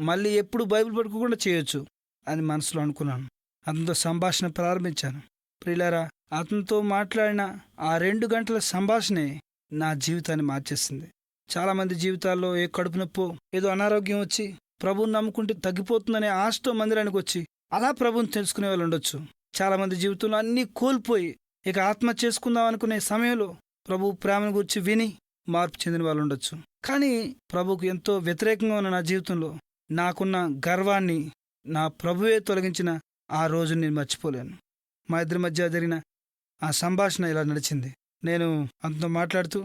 మళ్ళీ ఎప్పుడు బైబిల్ పట్టుకోకుండా చేయొచ్చు అని మనసులో అనుకున్నాను. అతనితో సంభాషణ ప్రారంభించాను. ప్రియులారా, అతనితో మాట్లాడిన ఆ 2 గంటల సంభాషణే నా జీవితాన్ని మార్చేసింది. చాలామంది జీవితాల్లో ఏ కడుపు నొప్పో, ఏదో అనారోగ్యం వచ్చి ప్రభువుని నమ్ముకుంటే తగ్గిపోతుందనే ఆశతో మందిరానికి వచ్చి అలా ప్రభువుని తెలుసుకునే వాళ్ళు ఉండొచ్చు. చాలామంది జీవితంలో అన్నీ కోల్పోయి ఇక ఆత్మహత్య చేసుకుందాం అనుకునే సమయంలో ప్రభు ప్రేమను గురించి విని మార్పు చెందిన వాళ్ళు ఉండొచ్చు. కానీ ప్రభువుకు ఎంతో వ్యతిరేకంగా ఉన్న నా జీవితంలో నాకున్న గర్వాన్ని నా ప్రభువే తొలగించిన ఆ రోజు నేను మర్చిపోలేను. మా ఇద్దరి మధ్య జరిగిన ఆ సంభాషణ ఇలా నడిచింది. నేను అంతతో మాట్లాడుతూ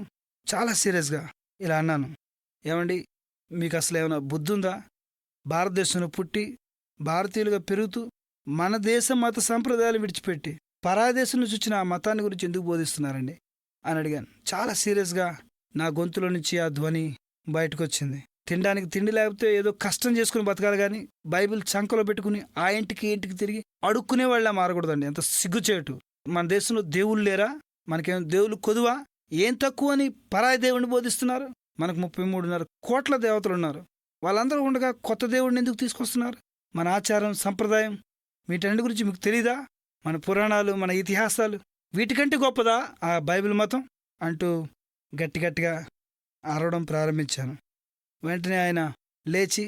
చాలా సీరియస్గా ఇలా అన్నాను, ఏమండి మీకు అసలు ఏమైనా బుద్ధి ఉందా? భారతదేశంలో పుట్టి భారతీయులుగా పెరుగుతూ మన దేశ మత సంప్రదాయాలు విడిచిపెట్టి పరాదేశం నుంచి వచ్చిన ఆ మతాన్ని గురించి ఎందుకు బోధిస్తున్నారండి అని అడిగాను. చాలా సీరియస్గా నా గొంతులో నుంచి ఆ ధ్వని బయటకు వచ్చింది. తినడానికి తిండి లేకపోతే ఏదో కష్టం చేసుకుని బతకాలి, కానీ బైబిల్ చంకలో పెట్టుకుని ఆ ఇంటికి తిరిగి అడుక్కునే వాళ్ళ మారకూడదండి. ఎంత సిగ్గుచేటు. మన దేశంలో దేవుళ్ళు లేరా? మనకేం దేవుళ్ళు కొదువా? ఏం తక్కువ అని పరాయి దేవుడిని బోధిస్తున్నారు? మనకు 33.5 కోట్ల దేవతలు ఉన్నారు. వాళ్ళందరూ ఉండగా కొత్త దేవుడిని ఎందుకు తీసుకొస్తున్నారు? మన ఆచారం సంప్రదాయం వీటన్నిటి గురించి మీకు తెలీదా? మన పురాణాలు, మన ఇతిహాసాలు వీటికంటే గొప్పదా ఆ బైబిల్ మతం అంటూ గట్టిగా అరవడం ప్రారంభించాను. వెంటనే ఆయన లేచి,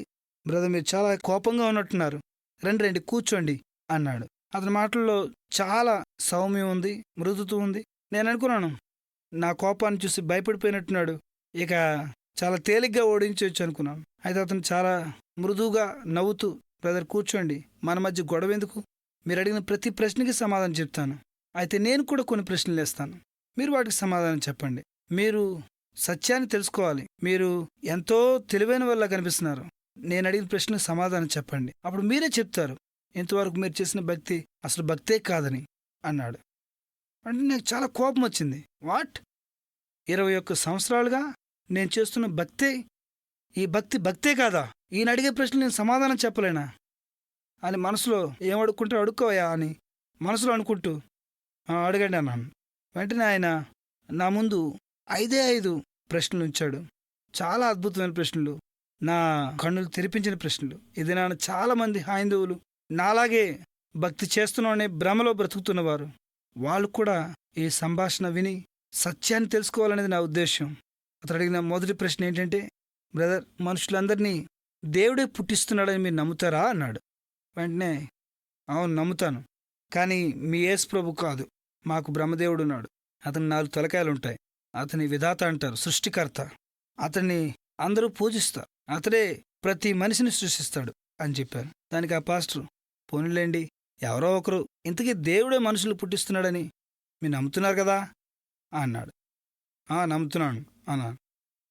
బ్రదర్ మీరు చాలా కోపంగా ఉన్నట్టున్నారు, రండి కూర్చోండి అన్నాడు. అతని మాటల్లో చాలా సౌమ్యం ఉంది, మృదుత్వం ఉంది. నేను అనుకున్నాను, నా కోపాన్ని చూసి భయపడిపోయినట్టున్నాడు, ఇక చాలా తేలిగ్గా ఓడించవచ్చు అనుకున్నాను. అయితే అతను చాలా మృదువుగా నవ్వుతూ, బ్రదర్ కూర్చోండి, మన మధ్య గొడవ ఎందుకు? మీరు అడిగిన ప్రతి ప్రశ్నకి సమాధానం చెప్తాను. అయితే నేను కూడా కొన్ని ప్రశ్నలు వేస్తాను, మీరు వాటికి సమాధానం చెప్పండి. మీరు సత్యాన్ని తెలుసుకోవాలి. మీరు ఎంతో తెలివైన వాళ్ళ కనిపిస్తున్నారు. నేను అడిగిన ప్రశ్నకు సమాధానం చెప్పండి. అప్పుడు మీరే చెప్తారు ఇంతవరకు మీరు చేసిన భక్తి అసలు భక్తే కాదని అన్నాడు. అంటే నాకు చాలా కోపం వచ్చింది. వాట్, 21 సంవత్సరాలుగా నేను చేస్తున్న భక్తే, ఈ భక్తే కాదా? ఈయన అడిగే ప్రశ్నలు నేను సమాధానం చెప్పలేనా అని మనసులో ఏమడుక్కుంటే అడుక్కోవయా అని మనసులో అనుకుంటూ అడగండి అన్నాను. వెంటనే ఆయన నా ముందు 5 ప్రశ్నలు ఉంచాడు. చాలా అద్భుతమైన ప్రశ్నలు, నా కన్నులు తెరిపించిన ప్రశ్నలు. ఇది నాన్న చాలామంది హైందవులు నాలాగే భక్తి చేస్తున్నామనే భ్రమలో బ్రతుకుతున్నవారు, వాళ్ళు కూడా ఈ సంభాషణ విని సత్యాన్ని తెలుసుకోవాలనేది నా ఉద్దేశం. అతను అడిగిన మొదటి ప్రశ్న ఏంటంటే, బ్రదర్, మనుషులందరినీ దేవుడే పుట్టిస్తున్నాడని మీరు నమ్ముతారా అన్నాడు. వెంటనే అవును నమ్ముతాను, కానీ మీ యేసు ప్రభు కాదు, మాకు బ్రహ్మదేవుడు ఉన్నాడు. అతని 4 తలకాయలుంటాయి. అతని విధాత అంటారు, సృష్టికర్త. అతన్ని అందరూ పూజిస్తారు. అతడే ప్రతి మనిషిని సృష్టిస్తాడు అని చెప్పాను. దానికి ఆ పాస్టర్, పోనీలేండి, ఎవరో ఒకరు ఇంతకీ దేవుడే మనుషులు పుట్టిస్తున్నాడని మీరు నమ్ముతున్నారు కదా అన్నాడు. నమ్ముతున్నాను అన్నాను.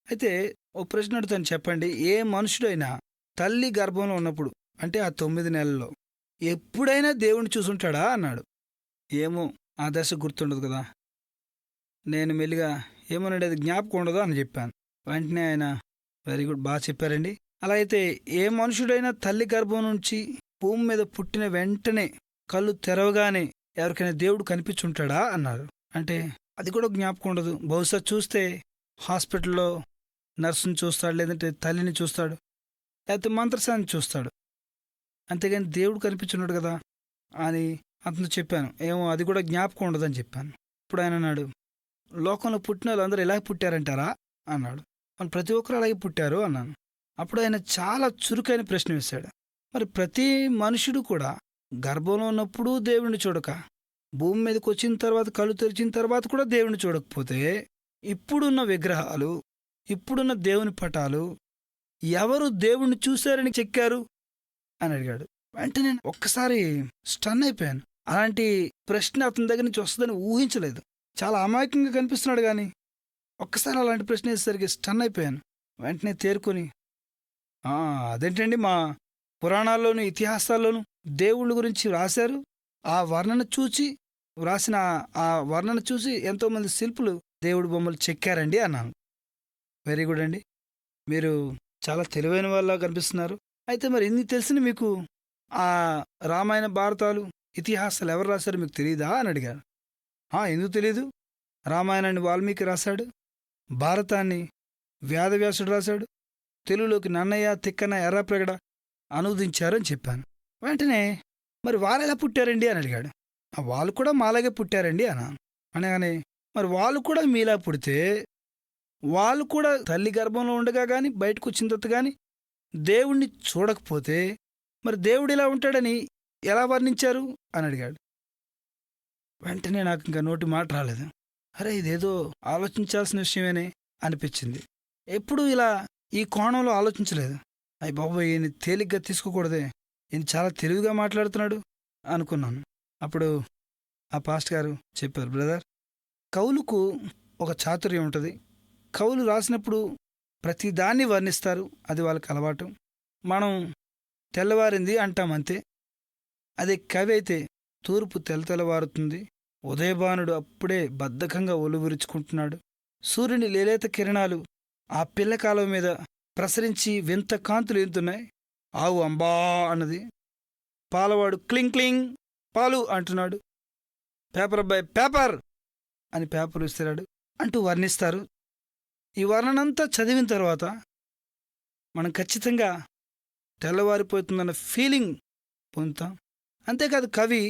అయితే ఓ ప్రశ్న అడుగుతాను, చెప్పండి, ఏ మనుషుడైనా తల్లి గర్భంలో ఉన్నప్పుడు అంటే ఆ 9 నెలల్లో ఎప్పుడైనా దేవుణ్ణి చూసుంటాడా అన్నాడు. ఏమో, ఆ దశ గుర్తుండదు కదా. నేను మెల్లిగా ఏమోనండి, అది జ్ఞాపకం ఉండదు అని చెప్పాను. వెంటనే ఆయన, వెరీ గుడ్, బాగా చెప్పారండి. అలా అయితే ఏ మనుషుడైనా తల్లి గర్భం నుంచి భూమి మీద పుట్టిన వెంటనే కళ్ళు తెరవగానే ఎవరికైనా దేవుడు కనిపించుంటాడా అన్నారు. అంటే అది కూడా జ్ఞాపకం ఉండదు. బహుశా చూస్తే హాస్పిటల్లో నర్సుని చూస్తాడు, లేదంటే తల్లిని చూస్తాడు, లేకపోతే మంత్రసాన్ని చూస్తాడు, అంతేగాని దేవుడు కనిపించున్నాడు కదా అని అతను చెప్పాను. ఏమో, అది కూడా జ్ఞాపకం ఉండదని చెప్పాను. ఇప్పుడు ఆయన అన్నాడు, లోకంలో పుట్టిన వాళ్ళందరూ ఎలా పుట్టారంటారా అన్నాడు. వాళ్ళు ప్రతి ఒక్కరు అలాగే పుట్టారు అన్నాను. అప్పుడు ఆయన చాలా చురుకైన ప్రశ్న వేశాడు. మరి ప్రతి మనుషుడు కూడా గర్భంలో ఉన్నప్పుడు దేవుణ్ణి చూడక, భూమి మీదకి వచ్చిన తర్వాత కళ్ళు తెరిచిన తర్వాత కూడా దేవుణ్ణి చూడకపోతే, ఇప్పుడున్న విగ్రహాలు, ఇప్పుడున్న దేవుని పటాలు ఎవరు దేవుణ్ణి చూశారని చెక్కారు అని అడిగాడు. వెంటనే ఒక్కసారి స్టన్ అయిపోయాను. అలాంటి ప్రశ్న అతని దగ్గర నుంచి వస్తుందని ఊహించలేదు. చాలా అమాయకంగా కనిపిస్తున్నాడు, కానీ ఒక్కసారి అలాంటి ప్రశ్న వేసేసరికి స్టన్ అయిపోయాను. వెంటనే తేరుకొని, అదేంటండి, మా పురాణాల్లోనూ ఇతిహాసాల్లోనూ దేవుళ్ళ గురించి వ్రాశారు. ఆ వర్ణన చూసి ఎంతోమంది శిల్పులు దేవుడి బొమ్మలు చెక్కారండి అన్నాను. వెరీ గుడ్ అండి, మీరు చాలా తెలివైన వాళ్ళ కనిపిస్తున్నారు. అయితే మరి ఇన్ని తెలిసిన మీకు ఆ రామాయణ భారతాలు ఇతిహాసాలు ఎవరు రాశారు మీకు తెలియదా అని అడిగారు. ఎందుకు తెలీదు, రామాయణాన్ని వాల్మీకి రాశాడు, భారతాన్ని వేదవ్యాసుడు రాశాడు, తెలుగులోకి నన్నయ్య, తిక్కన, ఎర్రప్రగడ అనువదించారని చెప్పాను. వెంటనే మరి వాళ్ళు ఎలా పుట్టారండి అని అడిగాడు. వాళ్ళు కూడా మాలాగే పుట్టారండి అన్నాను. అనగానే, మరి వాళ్ళు కూడా మీలా పుడితే, వాళ్ళు కూడా తల్లి గర్భంలో ఉండగా కానీ బయటకు వచ్చిన తర్వాత కానీ దేవుణ్ణి చూడకపోతే మరి దేవుడు ఇలా ఉంటాడని ఎలా వర్ణించారు అని అడిగాడు. వెంటనే నాకు ఇంకా నోటి మాట రాలేదు. అరే, ఇదేదో ఆలోచించాల్సిన విషయమేనే అనిపించింది. ఎప్పుడు ఇలా ఈ కోణంలో ఆలోచించలేదు. అయ్య బాబోయ్, ఈయన తేలిగ్గా తీసుకోకూడదే, ఈయన చాలా తెలివిగా మాట్లాడుతున్నాడు అనుకున్నాను. అప్పుడు ఆ పాస్టర్ గారు చెప్పారు, బ్రదర్, కవులకు ఒక చాతుర్యం ఉంటుంది. కవులు రాసినప్పుడు ప్రతి దాన్ని వర్ణిస్తారు, అది వాళ్ళకి అలవాటు. మనం తెల్లవారింది అంటాం అంతే. అదే కవి అయితే తూర్పు తెల్లవారుతుంది, ఉదయభానుడు అప్పుడే బద్ధకంగా ఒలువిరుచుకుంటున్నాడు, సూర్యుని లేలేత కిరణాలు ఆ పిల్లకాలం మీద ప్రసరించి వింత కాంతులు ఎంతున్నాయి, ఆవు అంబా అన్నది, పాలవాడు క్లింగ్ క్లింగ్ పాలు అంటున్నాడు, పేపర్ అబ్బాయి పేపర్ అని పేపర్ ఇస్తున్నాడు అంటూ వర్ణిస్తారు. ఈ వర్ణనంతా చదివిన తర్వాత మనం ఖచ్చితంగా తెల్లవారిపోతుందన్న ఫీలింగ్ పొందుతాం. అంతేకాదు, కవి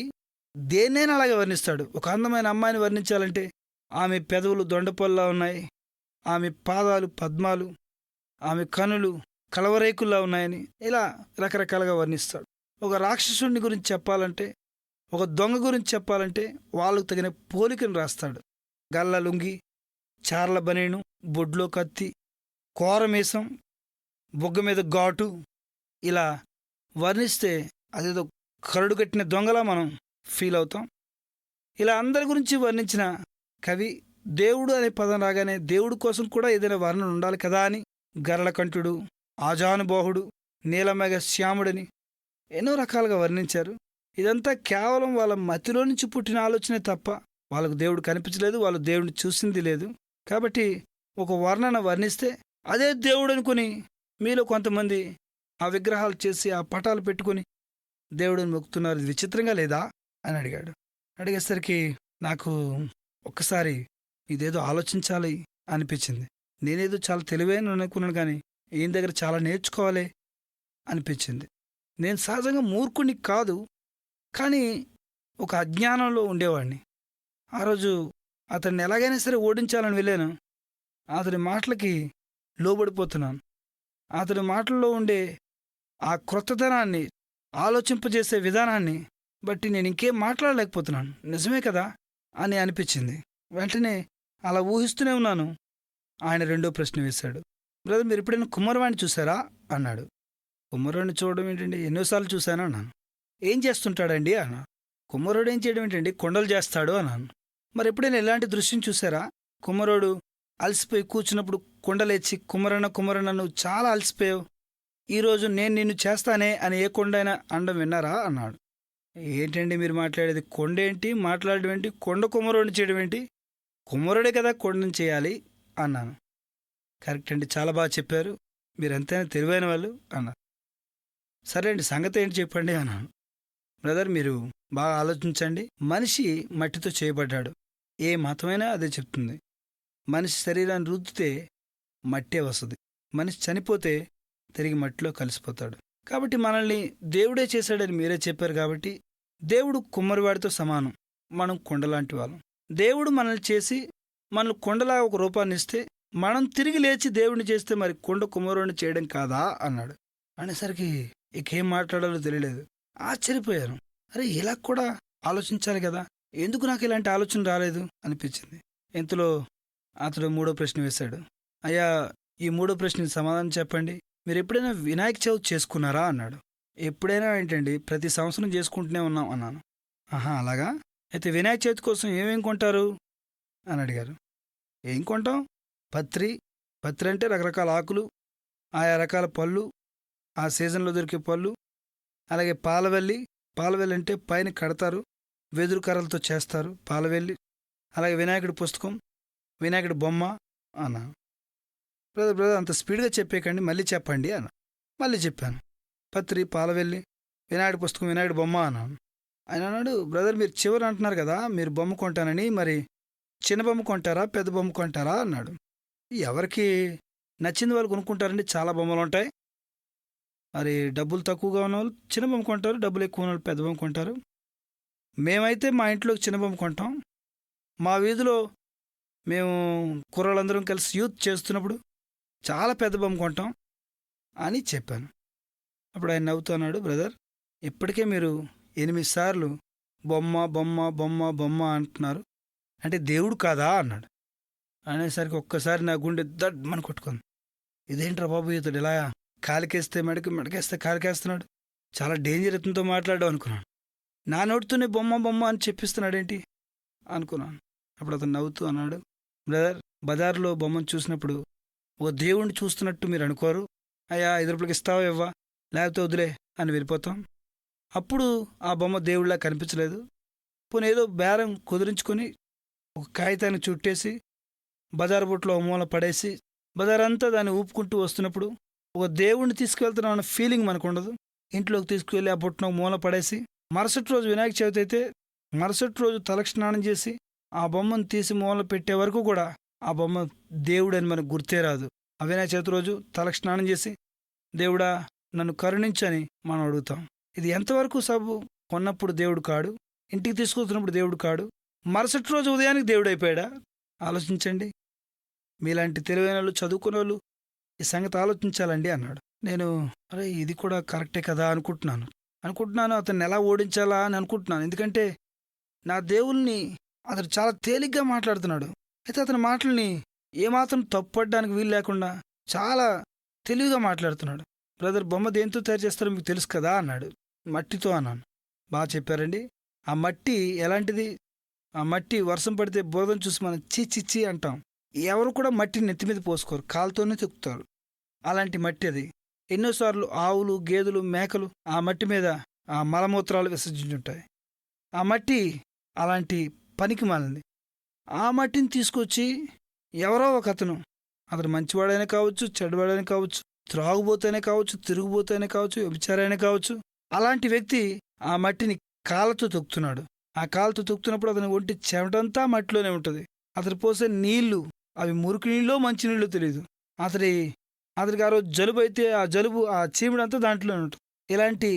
దేన్నైనా అలాగే వర్ణిస్తాడు. ఒక అందమైన అమ్మాయిని వర్ణించాలంటే ఆమె పెదవులు దొండపొల్లా ఉన్నాయి, ఆమె పాదాలు పద్మాలు, ఆమె కనులు కలవరేకుల్లా ఉన్నాయని ఇలా రకరకాలుగా వర్ణిస్తాడు. ఒక రాక్షసుడిని గురించి చెప్పాలంటే, ఒక దొంగ గురించి చెప్పాలంటే వాళ్ళకు తగిన పోలికను రాస్తాడు. గల్ల లుంగి, చార్ల బనీను, బొడ్లో కత్తి, కోరమీసం, బొగ్గ మీద ఘాటు, ఇలా వర్ణిస్తే అదేదో కరడుగట్టిన దొంగలా మనం ఫీల్ అవుతాం. ఇలా అందరి గురించి వర్ణించిన కవి దేవుడు అనే పదం రాగానే దేవుడి కోసం కూడా ఏదైనా వర్ణన ఉండాలి కదా అని గరళకంఠుడు, ఆజానుబాహుడు, నీలమేఘ శ్యాముడని ఎన్నో రకాలుగా వర్ణించారు. ఇదంతా కేవలం వాళ్ళ మతిలో నుంచి పుట్టిన ఆలోచనే తప్ప వాళ్ళకు దేవుడు కనిపించలేదు, వాళ్ళు దేవుడిని చూసింది లేదు. కాబట్టి ఒక వర్ణన వర్ణిస్తే అదే దేవుడు అనుకుని మీలో కొంతమంది ఆ విగ్రహాలు చేసి ఆ పటాలు పెట్టుకుని దేవుడిని మొక్కుతున్నారు. ఇది విచిత్రంగా లేదా అని అడిగాడు. అడిగేసరికి నాకు ఒక్కసారి ఇదేదో ఆలోచించాలి అనిపించింది. నేనేదో చాలా తెలివైన అనుకున్నాను, కానీ ఈయన దగ్గర చాలా నేర్చుకోవాలి అనిపించింది. నేను సహజంగా మూర్ఖుని కాదు, కానీ ఒక అజ్ఞానంలో ఉండేవాడిని. ఆ రోజు అతన్ని ఎలాగైనా సరే ఓడించాలని వెళ్ళాను. అతని మాటలకి లోబడిపోతున్నాను. అతని మాటల్లో ఉండే ఆ క్రొత్తదనాన్ని, ఆలోచింపజేసే విధానాన్ని బట్టి నేను ఇంకేం మాట్లాడలేకపోతున్నాను. నిజమే కదా అని అనిపించింది. వెంటనే అలా ఊహిస్తూనే ఉన్నాను. ఆయన రెండో ప్రశ్న వేశాడు. బ్రదర్, మీరు ఎప్పుడైనా కుమ్మరవాణ్ణి చూసారా అన్నాడు. కుమ్మరుడిని చూడడం ఏంటండి, ఎన్నోసార్లు చూశాను అన్నాను. ఏం చేస్తుంటాడండి అన్నా. కుమ్మరుడు ఏం చేయడం ఏంటండి, కొండలు చేస్తాడు అన్నాను. మరి ఎప్పుడైనా ఎలాంటి దృశ్యం చూసారా? కుమ్మరుడు అలసిపోయి కూర్చున్నప్పుడు కొండలేచి కుమ్మరన్న నువ్వు చాలా అలసిపోయావు, ఈరోజు నేను నిన్ను చేస్తానే అని ఏ కొండైనా అండం విన్నారా అన్నాడు. ఏంటండి మీరు మాట్లాడేది, కొండ ఏంటి, మాట్లాడడం ఏంటి, కొండ కుమ్మరుడిని చేయడం ఏంటి, కుమ్మరుడే కదా కొండను చేయాలి అన్నాను. కరెక్ట్ అండి, చాలా బాగా చెప్పారు, మీరు ఎంతైనా తెలివైన వాళ్ళు అన్నారు. సరే అండి, సంగతి ఏంటి చెప్పండి అన్నాను. బ్రదర్, మీరు బాగా ఆలోచించండి. మనిషి మట్టితో చేయబడ్డాడు. ఏ మతమైనా అదే చెప్తుంది. మనిషి శరీరాన్ని రుద్దితే మట్టే వస్తుంది. మనిషి చనిపోతే తిరిగి మట్టిలో కలిసిపోతాడు. కాబట్టి మనల్ని దేవుడే చేశాడని మీరే చెప్పారు. కాబట్టి దేవుడు కుమ్మరివాడితో సమానం, మనం కొండలాంటి వాళ్ళం. దేవుడు మనల్ని చేసి మనల్ని కొండలా ఒక రూపాన్ని ఇస్తే మనం తిరిగి లేచి దేవుడిని చేస్తే మరి కొండ కుమ్మరుడిని చేయడం కాదా అన్నాడు. అనేసరికి ఇకేం మాట్లాడాలో తెలియలేదు. ఆశ్చర్యపోయాను. అరే, ఇలా కూడా ఆలోచించాలి కదా, ఎందుకు నాకు ఇలాంటి ఆలోచన రాలేదు అనిపించింది. ఇంతలో అతడు మూడో ప్రశ్న వేశాడు. అయ్యా, ఈ మూడో ప్రశ్నకి సమాధానం చెప్పండి. మీరు ఎప్పుడైనా వినాయక చవితి చేసుకున్నారా అన్నాడు. ఎప్పుడైనా ఏంటండి, ప్రతి సంవత్సరం చేసుకుంటూనే ఉన్నాం అన్నాను. ఆహా, అలాగా, అయితే వినాయక చవితి కోసం ఏమేం కొంటారు అని అడిగారు. ఏం కొంటాం? పత్రి అంటే రకరకాల ఆకులు, ఆయా రకాల పళ్ళు, ఆ సీజన్లో దొరికే పళ్ళు, అలాగే పాలవెల్లి అంటే పైన కడతారు, వెదురు కర్రలతో చేస్తారు పాలవెల్లి, అలాగే వినాయకుడి పుస్తకం, వినాయకుడి బొమ్మ అన్నా. బ్రదర్ అంత స్పీడ్గా చెప్పేకండి, మళ్ళీ చెప్పండి అన్న. మళ్ళీ చెప్పాను. పత్రి, పాలవెల్లి, వినాయకుడి పుస్తకం, వినాయకుడి బొమ్మ అన్నాను. ఆయన అన్నాడు, బ్రదర్ మీరు చివరి అంటున్నారు కదా మీరు బొమ్మ కొంటానని, మరి చిన్న బొమ్మ కొంటారా పెద్ద బొమ్మ కొంటారా అన్నాడు. ఎవరికి నచ్చింది వాళ్ళు కొనుక్కుంటారండి, చాలా బొమ్మలు ఉంటాయి. మరి డబ్బులు తక్కువగా ఉన్న వాళ్ళు చిన్న బొమ్మ కొంటారు, డబ్బులు ఎక్కువ ఉన్న వాళ్ళు పెద్ద బొమ్మ కొంటారు. మేమైతే మా ఇంట్లోకి చిన్న బొమ్మ కొంటాం. మా వీధిలో మేము కుర్రాళ్ళందరం కలిసి యూత్ చేస్తున్నప్పుడు చాలా పెద్ద బొమ్మ కొంటాం అని చెప్పాను. అప్పుడు ఆయన నవ్వుతున్నాడు, బ్రదర్ ఇప్పటికే మీరు 8 సార్లు బొమ్మ బొమ్మ బొమ్మ బొమ్మ అంటున్నారు, అంటే దేవుడు కాదా అన్నాడు. అనేసరికి ఒక్కసారి నా గుండె దడ్మని కొట్టుకుంది. ఇదేంట్రా బాబు, ఇతడు ఇలా కాలికేస్తే మెడకేస్తే కాలికేస్తున్నాడు, చాలా డేంజర్ ఇతనితో మాట్లాడడం అనుకున్నాను. నా నోటితోనే బొమ్మ బొమ్మ అని చెప్పిస్తున్నాడేంటి అనుకున్నాను. అప్పుడు అతను నవ్వుతూ అన్నాడు, బ్రదర్ బజార్లో బొమ్మను చూసినప్పుడు ఓ దేవుణ్ణి చూస్తున్నట్టు మీరు అనుకోరు. అయ్యా 5 రూపాయలకి ఇస్తావా ఇవ్వా, లేకపోతే వదిలే అని వెళ్ళిపోతాం. అప్పుడు ఆ బొమ్మ దేవుడిలా కనిపించలేదు. పోనీ ఏదో బేరం కుదిరించుకొని ఒక కాగితాన్ని చుట్టేసి బజారు బుట్లో మూల పడేసి బజారంతా దాన్ని ఊపుకుంటూ వస్తున్నప్పుడు ఒక దేవుణ్ణి తీసుకువెళ్తున్నాం అన్న ఫీలింగ్ మనకు ఉండదు. ఇంట్లోకి తీసుకువెళ్ళి ఆ బుట్టను మూల పడేసి మరుసటి రోజు వినాయక చవితి అయితే మరుసటి రోజు తలకి స్నానం చేసి ఆ బొమ్మను తీసి మూల పెట్టే వరకు కూడా ఆ బొమ్మ దేవుడని మనకు గుర్తే రాదు. ఆ వినాయక చవితి రోజు తలకి స్నానం చేసి దేవుడా నన్ను కరుణించని మనం అడుగుతాం. ఇది ఎంతవరకు సబు? కొన్నప్పుడు దేవుడు కాడు, ఇంటికి తీసుకొస్తున్నప్పుడు దేవుడు కాడు, మరుసటి రోజు ఉదయానికి దేవుడు అయిపోయాడా? ఆలోచించండి. మీలాంటి తెలివైన వాళ్ళు, చదువుకున్న వాళ్ళు ఈ సంగతి ఆలోచించాలండి అన్నాడు. నేను అరే ఇది కూడా కరెక్టే కదా అనుకుంటున్నాను. అతన్ని ఎలా ఓడించాలా అని అనుకుంటున్నాను. ఎందుకంటే నా దేవుల్ని అతను చాలా తేలిగ్గా మాట్లాడుతున్నాడు. అయితే అతని మాటల్ని ఏమాత్రం తప్పుపడడానికి వీలు లేకుండా చాలా తెలివిగా మాట్లాడుతున్నాడు. బ్రదర్ బొమ్మ దేంతో తయారు చేస్తారో మీకు తెలుసు కదా అన్నాడు. మట్టితో అన్నాను. బాగా చెప్పారండి. ఆ మట్టి ఎలాంటిది? ఆ మట్టి వర్షం పడితే బురదను చూసి మనం చీ చీ చీ అంటాం. ఎవరు కూడా మట్టిని నెత్తి మీద పోసుకోరు, కాలుతోనే తొక్కుతారు. అలాంటి మట్టి అది. ఎన్నోసార్లు ఆవులు, గేదెలు, మేకలు ఆ మట్టి మీద ఆ మలమూత్రాలు విసర్జించుంటాయి. ఆ మట్టి అలాంటి పనికిమాలింది. ఆ మట్టిని తీసుకొచ్చి ఎవరో ఒకతను, అతను మంచివాడైనా కావచ్చు, చెడ్డవాడైనా కావచ్చు, త్రాగుబోతైనా కావచ్చు, తిరుగుబోతైనా కావచ్చు, వ్యభిచారైనా కావచ్చు, అలాంటి వ్యక్తి ఆ మట్టిని కాళ్ళతో తొక్కుతున్నాడు. ఆ కాళ్ళతో తొక్కుతున్నప్పుడు అతని ఒంటి చెమటంతా మట్టిలోనే ఉంటుంది. అతను పోసే నీళ్లు అవి మురికి నీళ్ళో మంచి నీళ్ళో తెలియదు. అతడి అతనికి ఆ రోజు జలుబు అయితే ఆ జలుబు ఆ చీముడంతా దాంట్లోనే ఉంటుంది. ఇలాంటి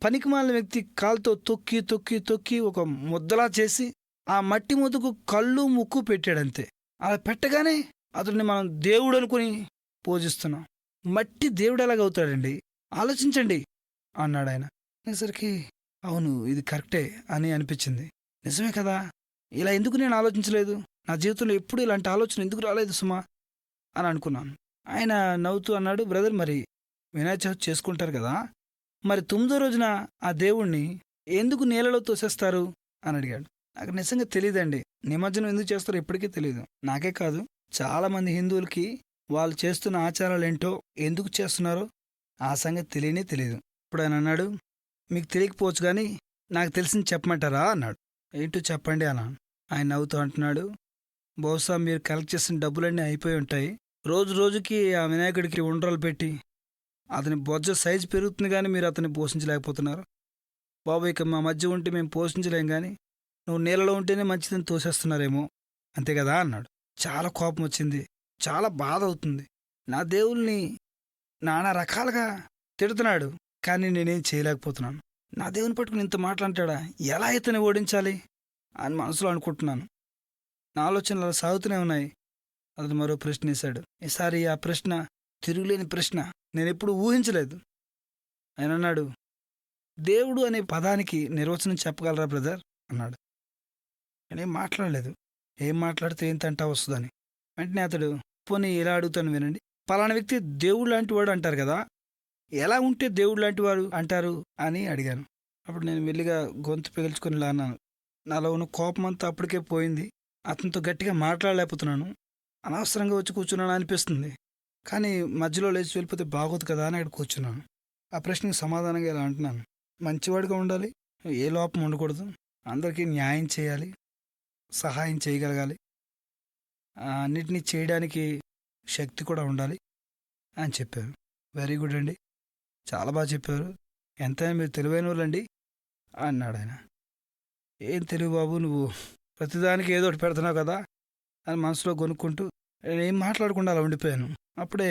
పనికిమాలిన వ్యక్తి కాలుతో తొక్కి తొక్కి తొక్కి ఒక ముద్దలా చేసి ఆ మట్టి ముద్దకు కళ్ళు ముక్కు పెట్టాడంతే. అలా పెట్టగానే అతడిని మనం దేవుడు అనుకుని పూజిస్తున్నాం. మట్టి దేవుడు ఎలాగవుతాడండి? ఆలోచించండి అన్నాడు ఆయన. అనేసరికి అవును, ఇది కరెక్టే అని అనిపించింది. నిజమే కదా, ఇలా ఎందుకు నేను ఆలోచించలేదు, నా జీవితంలో ఎప్పుడు ఇలాంటి ఆలోచన ఎందుకు రాలేదు సుమా అని అనుకున్నాను. ఆయన నవ్వుతూ అన్నాడు, బ్రదర్ మరి వినాయక చవితి చేసుకుంటారు కదా, మరి 9వ రోజున ఆ దేవుణ్ణి ఎందుకు నీళ్ళలో తోసేస్తారు అని అడిగాడు. నాకు నిజంగా తెలియదండి, నిమజ్జనం ఎందుకు చేస్తారో ఇప్పటికీ తెలియదు. నాకే కాదు, చాలామంది హిందువులకి వాళ్ళు చేస్తున్న ఆచారాలు ఏంటో, ఎందుకు చేస్తున్నారో ఆ సంగతి తెలియనే తెలియదు. ఇప్పుడు ఆయన అన్నాడు, మీకు తెలియకపోవచ్చు కానీ నాకు తెలిసింది చెప్పమంటారా అన్నాడు. ఏంటో చెప్పండి అన్నాను. ఆయన నవ్వుతూ అంటున్నాడు, బహుశా మీరు కలెక్ట్ చేసిన డబ్బులన్నీ అయిపోయి ఉంటాయి. రోజు రోజుకి ఆ వినాయకుడికి ఉండ్రాలు పెట్టి అతని బొజ్జ సైజు పెరుగుతుంది కానీ మీరు అతన్ని పోషించలేకపోతున్నారు. బాబు ఇక మా మధ్య ఉంటే మేము పోషించలేం కానీ నువ్వు నీళ్ళలో ఉంటేనే మంచిదని తోసేస్తున్నారేమో, అంతే కదా అన్నాడు. చాలా కోపం వచ్చింది, చాలా బాధ అవుతుంది. నా దేవుల్ని నానా రకాలుగా తిడుతున్నాడు, కానీ నేనేం చేయలేకపోతున్నాను. నా దేవుని పట్టుకుని ఇంత మాట్లాంటాడా, ఎలా ఇతన్ని ఓడించాలి అని మనసులో అనుకుంటున్నాను. నా ఆలోచనలు అలా సాగుతూనే ఉన్నాయి. అతను మరో ప్రశ్న వేశాడు. ఈసారి ఆ ప్రశ్న తిరుగులేని ప్రశ్న, నేనెప్పుడు ఊహించలేదు. ఆయన అన్నాడు, దేవుడు అనే పదానికి నిర్వచనం చెప్పగలరా బ్రదర్ అన్నాడు. నేనేం మాట్లాడలేదు. ఏం మాట్లాడితే ఏం తంటా వస్తుందని. వెంటనే అతడు, పోనీ ఇలా అడుగుతాను వినండి, పలానా వ్యక్తి దేవుడు లాంటి వాడు అంటారు కదా, ఎలా ఉంటే దేవుడు లాంటి వారు అంటారు అని అడిగాను. అప్పుడు నేను మెల్లిగా గొంతు పిలుచుకొని ఇలా అన్నాను. నాలో ఉన్న కోపం అంతా అప్పటికే పోయింది. అతనితో గట్టిగా మాట్లాడలేకపోతున్నాను. అనవసరంగా వచ్చి కూర్చున్నాను అనిపిస్తుంది. కానీ మధ్యలో లేచి వెళ్ళిపోతే బాగోదు కదా అని అక్కడ కూర్చున్నాను. ఆ ప్రశ్నకు సమాధానంగా ఇలా అంటున్నాను, మంచివాడిగా ఉండాలి, ఏ లోపం ఉండకూడదు, అందరికీ న్యాయం చేయాలి, సహాయం చేయగలగాలి, అన్నిటినీ చేయడానికి శక్తి కూడా ఉండాలి అని చెప్పారు. వెరీ గుడ్ అండి, చాలా బాగా చెప్పారు, ఎంతైనా మీరు తెలివైన వాళ్ళండి అన్నాడు ఆయన. ఏం తెలివి బాబు, నువ్వు ప్రతిదానికి ఏదో ఒకటి పెడుతున్నావు కదా అని మనసులో కొనుక్కుంటూ ఏం మాట్లాడకుండా అలా ఉండిపోయాను. అప్పుడే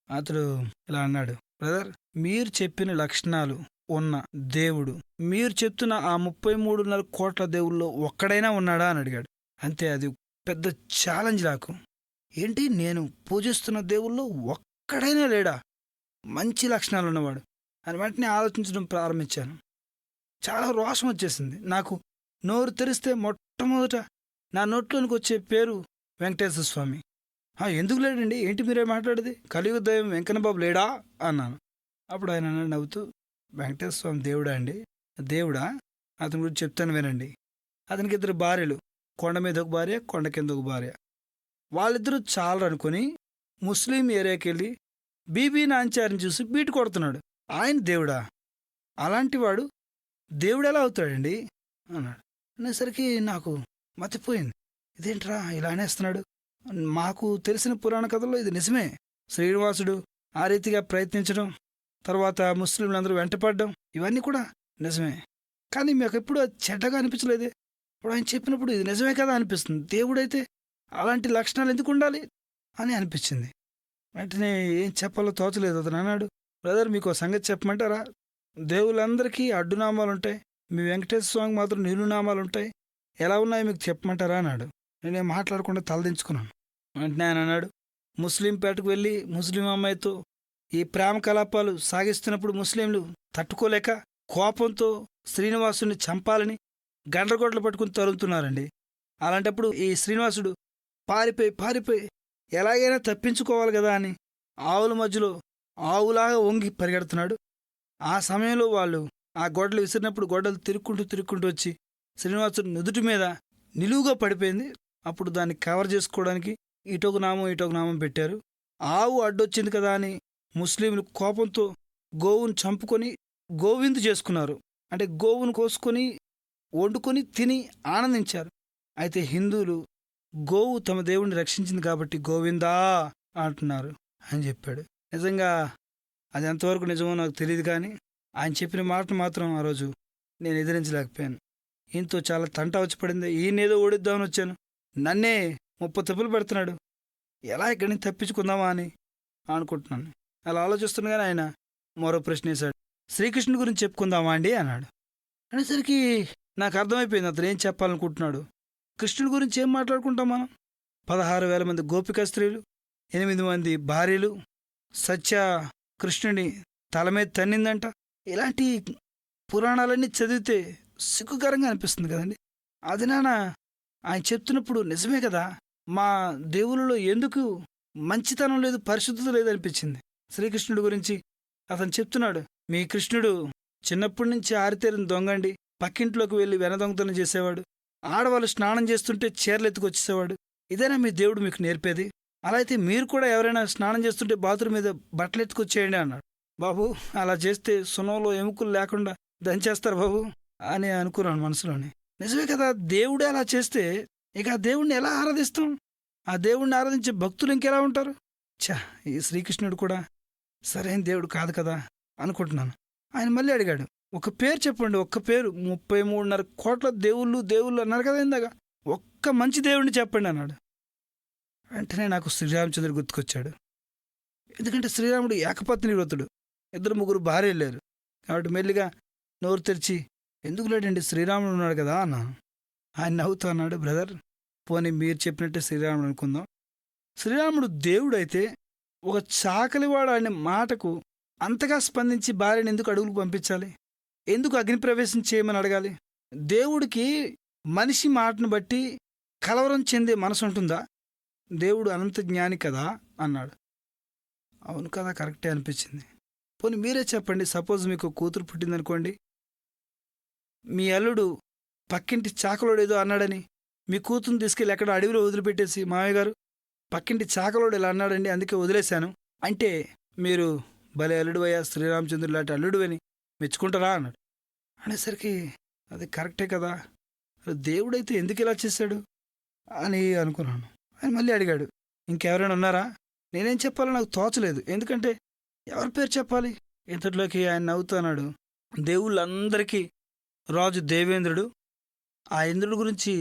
అతడు ఇలా అన్నాడు, బ్రదర్ మీరు చెప్పిన లక్షణాలు ఉన్న దేవుడు, మీరు చెప్తున్న ఆ 33.5 కోట్ల దేవుల్లో ఒక్కడైనా ఉన్నాడా అని అడిగాడు. అంతే, అది పెద్ద ఛాలెంజ్ నాకు. ఏంటి, నేను పూజిస్తున్న దేవుల్లో ఒక్కడైనా లేడా మంచి లక్షణాలు ఉన్నవాడు అని వెంటనే ఆలోచించడం ప్రారంభించాను. చాలా రోషం వచ్చేసింది నాకు. నోరు తెరిస్తే మొట్టమొదట నా నోట్లోనికి వచ్చే పేరు వెంకటేశ్వర స్వామి. ఎందుకు లేడండి, ఏంటి మీరే మాట్లాడేది, కలియుగ దైవం వెంకన్నబాబు లేడా అన్నాను. అప్పుడు ఆయన నవ్వుతూ, వెంకటేశ్వర స్వామి దేవుడా అండి? దేవుడా, అతని గురించి చెప్తాను వినండి. అతనికి 2 భార్యలు, కొండ మీద ఒక భార్య, కొండ కింద ఒక భార్య. వాళ్ళిద్దరూ చాలరు అనుకుని ముస్లిం ఏరియాకి వెళ్ళి బీబీ నాంచారిని చూసి బీటు కొడుతున్నాడు. ఆయన దేవుడా? అలాంటి వాడు దేవుడు ఎలా అవుతాడండి అన్నాడు. అనేసరికి నాకు మతిపోయింది. ఇదేంట్రా ఇలా అనేస్తున్నాడు. మాకు తెలిసిన పురాణ కథల్లో ఇది నిజమే. శ్రీనివాసుడు ఆ రీతిగా ప్రయత్నించడం, తర్వాత ముస్లింలందరూ వెంటపడడం, ఇవన్నీ కూడా నిజమే. కానీ మాకు ఎప్పుడు అది చెడ్డగా అనిపించలేదే. ఇప్పుడు ఆయన చెప్పినప్పుడు ఇది నిజమే కదా అనిపిస్తుంది. దేవుడైతే అలాంటి లక్షణాలు ఎందుకు ఉండాలి అని అనిపించింది. వెంటనే ఏం చెప్పాలో తోచలేదు. అతను అన్నాడు, బ్రదర్ మీకు సంగతి చెప్పమంటారా, దేవుళ్ళందరికీ అడ్డునామాలు ఉంటాయి, మీ వెంకటేశ్వర స్వామికి మాత్రం నిలునామాలు ఉంటాయి, ఎలా ఉన్నాయో మీకు చెప్పమంటారా అన్నాడు. నేనేం మాట్లాడకుండా తలదించుకున్నాను. వెంటనే ఆయన అన్నాడు, ముస్లిం పేటకు వెళ్ళి ముస్లిం అమ్మాయితో ఈ ప్రేమ కలాపాలు సాగిస్తున్నప్పుడు ముస్లింలు తట్టుకోలేక కోపంతో శ్రీనివాసుని చంపాలని గండ్రగొడ్లు పట్టుకుని తరుముతున్నారండి. అలాంటప్పుడు ఈ శ్రీనివాసుడు పారిపోయి ఎలాగైనా తప్పించుకోవాలి కదా అని ఆవుల మధ్యలో ఆవులాగా వంగి పరిగెడుతున్నాడు. ఆ సమయంలో వాళ్ళు ఆ గొడ్డలు విసిరినప్పుడు గొడ్డలు తిరుక్కుంటూ వచ్చి శ్రీనివాసుడు నుదుటి మీద నిలువుగా పడిపోయింది. అప్పుడు దాన్ని కవర్ చేసుకోవడానికి ఇటొక నామం పెట్టారు. ఆవు అడ్డొచ్చింది కదా అని ముస్లింలు కోపంతో గోవును చంపుకొని గోవిందు చేసుకున్నారు. అంటే గోవును కోసుకొని వండుకొని తిని ఆనందించారు. అయితే హిందువులు గోవు తమ దేవుణ్ణి రక్షించింది కాబట్టి గోవిందా అంటున్నారు అని చెప్పాడు. నిజంగా అది ఎంతవరకు నిజమో నాకు తెలియదు, కానీ ఆయన చెప్పిన మాటను మాత్రం ఆ రోజు నేను ఎదిరించలేకపోయాను. ఈయనతో చాలా తంట వచ్చి పడింది. ఈయనేదో ఓడిద్దామని వచ్చాను, నన్నే 30 తప్పులు పెడుతున్నాడు, ఎలా ఇక్కడి నుంచి తప్పించుకుందామా అని అనుకుంటున్నాను. అలా ఆలోచిస్తుండగానే ఆయన మరో ప్రశ్న వేశాడు. శ్రీకృష్ణుడి గురించి చెప్పుకుందామా అండి అన్నాడు. అనేసరికి నాకు అర్థమైపోయింది అతను ఏం చెప్పాలనుకుంటున్నాడు. కృష్ణుడి గురించి ఏం మాట్లాడుకుంటాం మనం? 16,000 మంది గోపికా స్త్రీలు, 8 మంది భార్యలు, సత్య కృష్ణుని తల మీద తన్నిందంట. ఇలాంటి పురాణాలన్నీ చదివితే సిగ్గుకరంగా అనిపిస్తుంది కదండి. అది ఆయన చెప్తున్నప్పుడు నిజమే కదా, మా దేవుళ్ళలో ఎందుకు మంచితనం లేదు, పరిశుద్ధత లేదు అనిపించింది. శ్రీకృష్ణుడి గురించి అతను చెప్తున్నాడు, మీ కృష్ణుడు చిన్నప్పటి నుంచి ఆరితేరిన దొంగండి, పక్కింట్లోకి వెళ్ళి వెనదొంగతనం చేసేవాడు, ఆడవాళ్ళు స్నానం చేస్తుంటే చీరలు ఎత్తుకొచ్చేసేవాడు. ఇదేనా మీ దేవుడు మీకు నేర్పేది? అలా అయితే మీరు కూడా ఎవరైనా స్నానం చేస్తుంటే బాత్రూమ్ మీద బట్టలు ఎత్తుకొచ్చేయండి అన్నాడు. బాబు, అలా చేస్తే సునంలో ఎముకలు లేకుండా దంచేస్తారు బాబు అని అనుకున్నాను మనసులోని. నిజమే కదా, దేవుడే అలా చేస్తే ఇక ఆ దేవుణ్ణి ఎలా ఆరాధిస్తాం? ఆ దేవుణ్ణి ఆరాధించే భక్తులు ఇంకెలా ఉంటారు? ఈ శ్రీకృష్ణుడు కూడా సరైన దేవుడు కాదు కదా అనుకుంటున్నాను. ఆయన మళ్ళీ అడిగాడు, ఒక పేరు చెప్పండి, ఒక్క పేరు. 33.5 కోట్ల దేవుళ్ళు అన్నారు కదా ఇందాక, ఒక్క మంచి దేవుడిని చెప్పండి అన్నాడు. వెంటనే నాకు శ్రీరామచంద్రుడు గుర్తుకొచ్చాడు. ఎందుకంటే శ్రీరాముడు ఏకపత్ని వ్రతుడు, 2-3 భార్యలు లేరు. కాబట్టి మెల్లిగా నోరు తెరిచి, ఎందుకు లేడండి శ్రీరాముడు ఉన్నాడు కదా అన్నాను. ఆయన నవ్వుతూ అన్నాడు, బ్రదర్, పోనీ మీరు చెప్పినట్టే శ్రీరాముడు అనుకుందాం. శ్రీరాముడు దేవుడైతే ఒక చాకలివాడు అనే మాటకు అంతగా స్పందించి భార్యను ఎందుకు అడుగులు పంపించాలి? ఎందుకు అగ్నిప్రవేశం చేయమని అడగాలి? దేవుడికి మనిషి మాటను బట్టి కలవరం చెందే మనసు ఉంటుందా? దేవుడు అనంత జ్ఞాని కదా అన్నాడు. అవును కదా, కరెక్టే అనిపించింది. పోనీ మీరే చెప్పండి, సపోజ్ మీకు కూతురు పుట్టిందనుకోండి, మీ అల్లుడు పక్కింటి చాకలోడు ఏదో అన్నాడని మీ కూతురుని తీసుకెళ్ళి ఎక్కడో అడవిలో వదిలిపెట్టేసి, మామయ్య గారు పక్కింటి చాకలోడు ఇలా అన్నాడండి అందుకే వదిలేశాను అంటే, మీరు భలే అల్లుడు అయ్యా, శ్రీరామచంద్రుడు లాంటి అల్లుడు అని మెచ్చుకుంటారా అన్నాడు. అనేసరికి అది కరెక్టే కదా, దేవుడైతే ఎందుకు ఇలా చేశాడు అని అనుకున్నాను. ఆయన మళ్ళీ అడిగాడు, ఇంకెవరైనా ఉన్నారా? నేనేం చెప్పాలో నాకు తోచలేదు, ఎందుకంటే ఎవరి పేరు చెప్పాలి? ఇంతట్లోకి ఆయన నవ్వుతున్నాడు, దేవుళ్ళందరికీ రాజు దేవేంద్రుడు, ఆ ఇంద్రుడి గురించి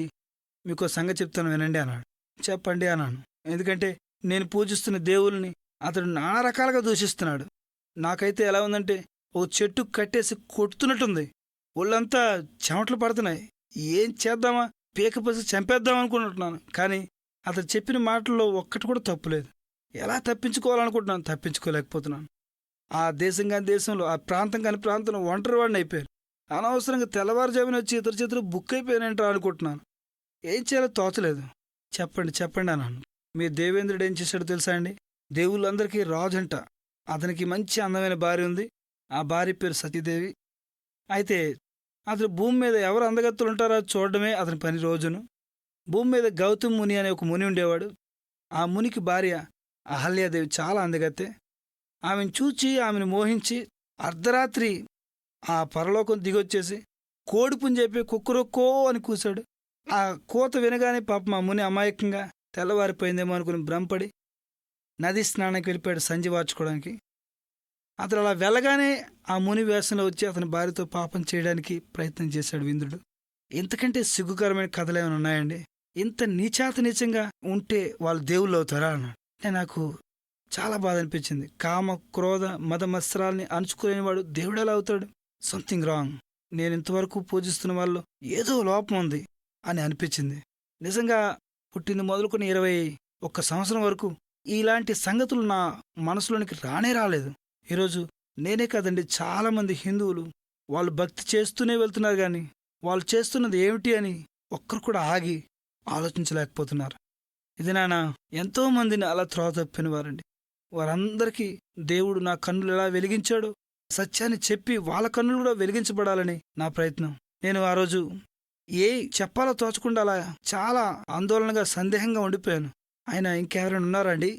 మీకు సంగతి చెప్తాను వినండి అన్నాడు. చెప్పండి అన్నాను. ఎందుకంటే నేను పూజిస్తున్న దేవుల్ని అతడు నానా రకాలుగా దూషిస్తున్నాడు. నాకైతే ఎలా ఉందంటే ఓ చెట్టు కట్టేసి కొడుతున్నట్టుంది, ఒళ్ళంతా చెమటలు పడుతున్నాయి. ఏం చేద్దామా, పీకపసి చంపేద్దాం అనుకుంటున్నాను, కానీ అతను చెప్పిన మాటల్లో ఒక్కటి కూడా తప్పులేదు. ఎలా తప్పించుకోవాలనుకుంటున్నాను, తప్పించుకోలేకపోతున్నాను. ఆ దేశం కాని దేశంలో, ఆ ప్రాంతం కాని ప్రాంతంలో ఒంటరి వాడిని అయిపోయాను. అనవసరంగా తెల్లవారుజామున వచ్చి ఇతర చేతులు బుక్ అయిపోయానంటారు అనుకుంటున్నాను. ఏం చేయాలో తోచలేదు. చెప్పండి అన్నాను. మీ దేవేంద్రుడు ఏం చేశాడో తెలుసా అండి? దేవుళ్ళందరికీ రాజు అంట. అతనికి మంచి అందమైన భార్య ఉంది. ఆ భార్య పేరు సతీదేవి. అయితే అతను భూమి మీద ఎవరు అందగత్తులు ఉంటారో చూడడమే అతని పని రోజును. భూమి మీద గౌతమ్ ముని అనే ఒక ముని ఉండేవాడు. ఆ మునికి భార్య అహల్యాదేవి చాలా అందగత్తే. ఆమెను చూచి ఆమెను మోహించి అర్ధరాత్రి ఆ పరలోకం దిగొచ్చేసి కోడిపుంజైపోయి కుక్కురొక్కో అని కూశాడు. ఆ కోత వినగానే పాపం ఆ ముని అమాయకంగా తెల్లవారిపోయిందేమో అనుకుని భ్రమపడి నది స్నానానికి వెళ్ళిపోయాడు సంజి వార్చుకోవడానికి. అతను అలా వెళ్ళగానే ఆ ముని వేషంలో వచ్చి అతని భార్యతో పాపం చేయడానికి ప్రయత్నం చేశాడు ఇంద్రుడు. ఇంతకంటే సిగ్గుకరమైన కథలు ఏమైనా ఉన్నాయండి? ఇంత నీచంగా ఉంటే వాళ్ళు దేవుళ్ళు అవుతారా అన్నాడు. నాకు చాలా బాధ అనిపించింది. కామ క్రోధ మద మత్సరాల్ని అణుచుకోలేనివాడు దేవుడు ఎలా అవుతాడు? Something wrong. నేను ఇంతవరకు పూజిస్తున్న వాళ్ళు ఏదో లోపం ఉంది అని అనిపించింది. నిజంగా పుట్టింది మొదలుకొని 21 సంవత్సరం వరకు ఇలాంటి సంగతులు నా మనసులోనికి రానే రాలేదు. ఈరోజు నేనే కాదండి, చాలామంది హిందువులు వాళ్ళు భక్తి చేస్తూనే వెళ్తున్నారు, కానీ వాళ్ళు చేస్తున్నది ఏమిటి అని ఒక్కరు కూడా ఆగి ఆలోచించలేకపోతున్నారు. ఇది ఎంతోమందిని అలా త్రోవ తప్పిన వారండి. వారందరికీ దేవుడు నా కన్నులు ఎలా వెలిగించాడో సత్యాన్ని చెప్పి వాళ్ళ కన్నులు కూడా వెలిగించబడాలని నా ప్రయత్నం. నేను ఆ రోజు ఏ చెప్పాలో తోచకుండా అలా చాలా ఆందోళనగా సందేహంగా ఉండిపోయాను. ఆయన ఇంకెవరైనా ఉన్నారా అండి?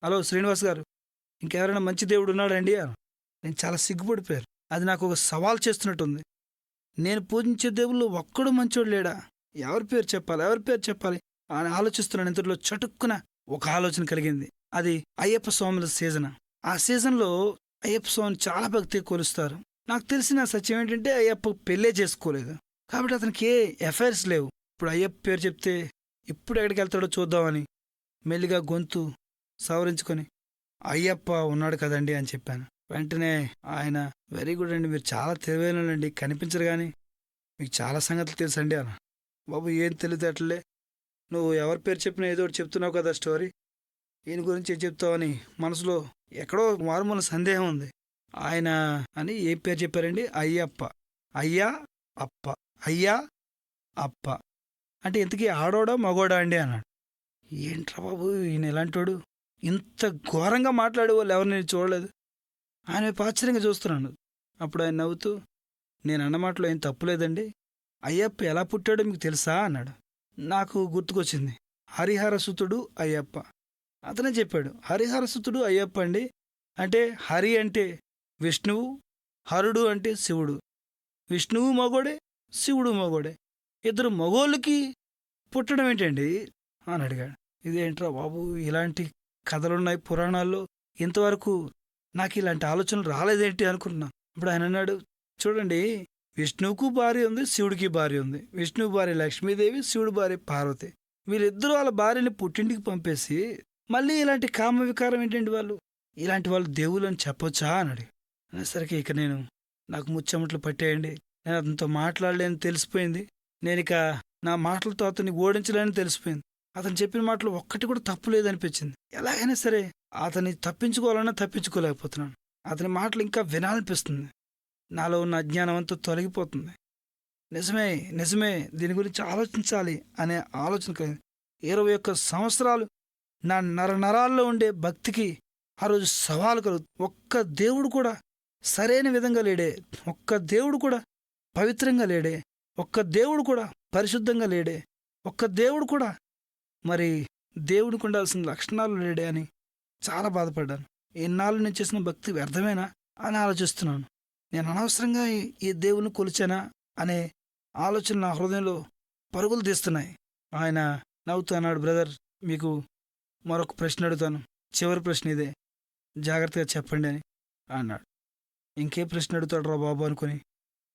హలో శ్రీనివాస్ గారు, ఇంకెవరైనా మంచి దేవుడు ఉన్నాడండి అని. నేను చాలా సిగ్గుపడిపోయాను. అది నాకు ఒక సవాల్ చేస్తున్నట్టుంది. నేను పూజించే దేవుళ్ళు ఒక్కడు మంచోడు లేడా? ఎవరి పేరు చెప్పాలి, ఎవరి పేరు చెప్పాలి అని ఆలోచిస్తున్నాను. ఇంతలో చటుక్కున ఒక ఆలోచన కలిగింది. అది అయ్యప్ప స్వాముల సీజన్. ఆ సీజన్లో అయ్యప్ప స్వామిని చాలా భక్తిగా కొలుస్తారు. నాకు తెలిసిన సత్యం ఏంటంటే అయ్యప్ప పెళ్ళే చేసుకోలేదు, కాబట్టి అతనికి ఏ ఎఫైర్స్ లేవు. ఇప్పుడు అయ్యప్ప పేరు చెప్తే ఇప్పుడు ఎక్కడికి వెళ్తాడో చూద్దామని మెల్లిగా గొంతు సవరించుకొని అయ్యప్ప ఉన్నాడు కదండి అని చెప్పాను. వెంటనే ఆయన, వెరీ గుడ్ అండి, మీరు చాలా తెలివైనండి, కనిపించరు కానీ మీకు చాలా సంగతులు తెలుసండి అన్న. బాబు ఏం తెలివితేటలే, నువ్వు ఎవరి పేరు చెప్పినా ఏదో ఒకటి చెప్తున్నావు కదా స్టోరీ, ఈయన గురించి ఏం చెప్తావని మనసులో ఎక్కడో మారుమూల సందేహం ఉంది. ఆయన అని ఏ పేరు చెప్పారండి? అయ్యప్ప. అయ్యా అప్ప, అయ్యా అప్ప అంటే ఇంతకీ ఆడోడా మగోడా అండి అన్నాడు. ఏంట్రా బాబు ఈయన ఎలాంటోడు, ఇంత ఘోరంగా మాట్లాడే వాళ్ళు ఎవరు నేను చూడలేదు. ఆయన వైపు ఆశ్చర్యంగా చూస్తున్నాను. అప్పుడు ఆయన నవ్వుతూ, నేను అన్న మాటలో ఏం తప్పులేదండి, అయ్యప్ప ఎలా పుట్టాడో మీకు తెలుసా అన్నాడు. నాకు గుర్తుకొచ్చింది, హరిహరసుతుడు అయ్యప్ప. అతనే చెప్పాడు, హరిహరసుతుడు అయ్యప్ప అండి. అంటే హరి అంటే విష్ణువు, హరుడు అంటే శివుడు. విష్ణువు మగోడే, శివుడు మగోడే. ఇద్దరు మగోళ్ళకి పుట్టడం ఏంటండి అని అడిగాడు. ఇదేంట్రా బాబు, ఇలాంటి కథలున్నాయి పురాణాల్లో, ఇంతవరకు నాకు ఇలాంటి ఆలోచనలు రాలేదేంటి అనుకున్నా. ఇప్పుడు ఆయన అన్నాడు, చూడండి, విష్ణువుకు భార్య ఉంది, శివుడికి భార్య ఉంది. విష్ణువు భార్య లక్ష్మీదేవి, శివుడి భార్య పార్వతి. వీళ్ళిద్దరూ వాళ్ళ భార్యని పుట్టింటికి పంపేసి మళ్ళీ ఇలాంటి కామ వికారం ఏంటండి వాళ్ళు, ఇలాంటి వాళ్ళు దేవుళ్ళని చెప్పొచ్చా అని అనేసరికి ఇక నాకు ముచ్చెమట్లు పట్టేయండి. నేను అతనితో మాట్లాడలేని తెలిసిపోయింది. నేనిక నా మాటలతో అతన్ని ఓడించలేని తెలిసిపోయింది. అతను చెప్పిన మాటలు ఒక్కటి కూడా తప్పు లేదనిపించింది. ఎలాగైనా సరే అతన్ని తప్పించుకోవాలన్నా తప్పించుకోలేకపోతున్నాను. అతని మాటలు ఇంకా వినాలనిపిస్తుంది. నాలో ఉన్న అజ్ఞానం అంతా తొలగిపోతుంది. నిజమే నిజమే, దీని గురించి ఆలోచించాలి అనే ఆలోచన కలిగింది. 21 సంవత్సరాలు నా నరాల్లో ఉండే భక్తికి ఆ రోజు సవాలు కలుగుతుంది. ఒక్క దేవుడు కూడా సరైన విధంగా లేడే, ఒక్క దేవుడు కూడా పవిత్రంగా లేడే, ఒక్క దేవుడు కూడా పరిశుద్ధంగా లేడే, ఒక్క దేవుడు కూడా మరి దేవుడికి ఉండాల్సిన లక్షణాలు లేడే అని చాలా బాధపడ్డాను. ఎన్నాళ్ళు నేను చేసిన భక్తి వ్యర్థమేనా అని ఆలోచిస్తున్నాను. నేను అనవసరంగా ఈ దేవుని కొలిచానా అనే ఆలోచన నా హృదయంలో పరుగులు తీస్తున్నాయి. ఆయన నవ్వుతూ అన్నాడు, బ్రదర్, మీకు మరొక ప్రశ్న అడుగుతాను, చివరి ప్రశ్న ఇదే, జాగ్రత్తగా చెప్పండి అని అన్నాడు. ఇంకే ప్రశ్న అడుగుతాడు రా బాబు అనుకుని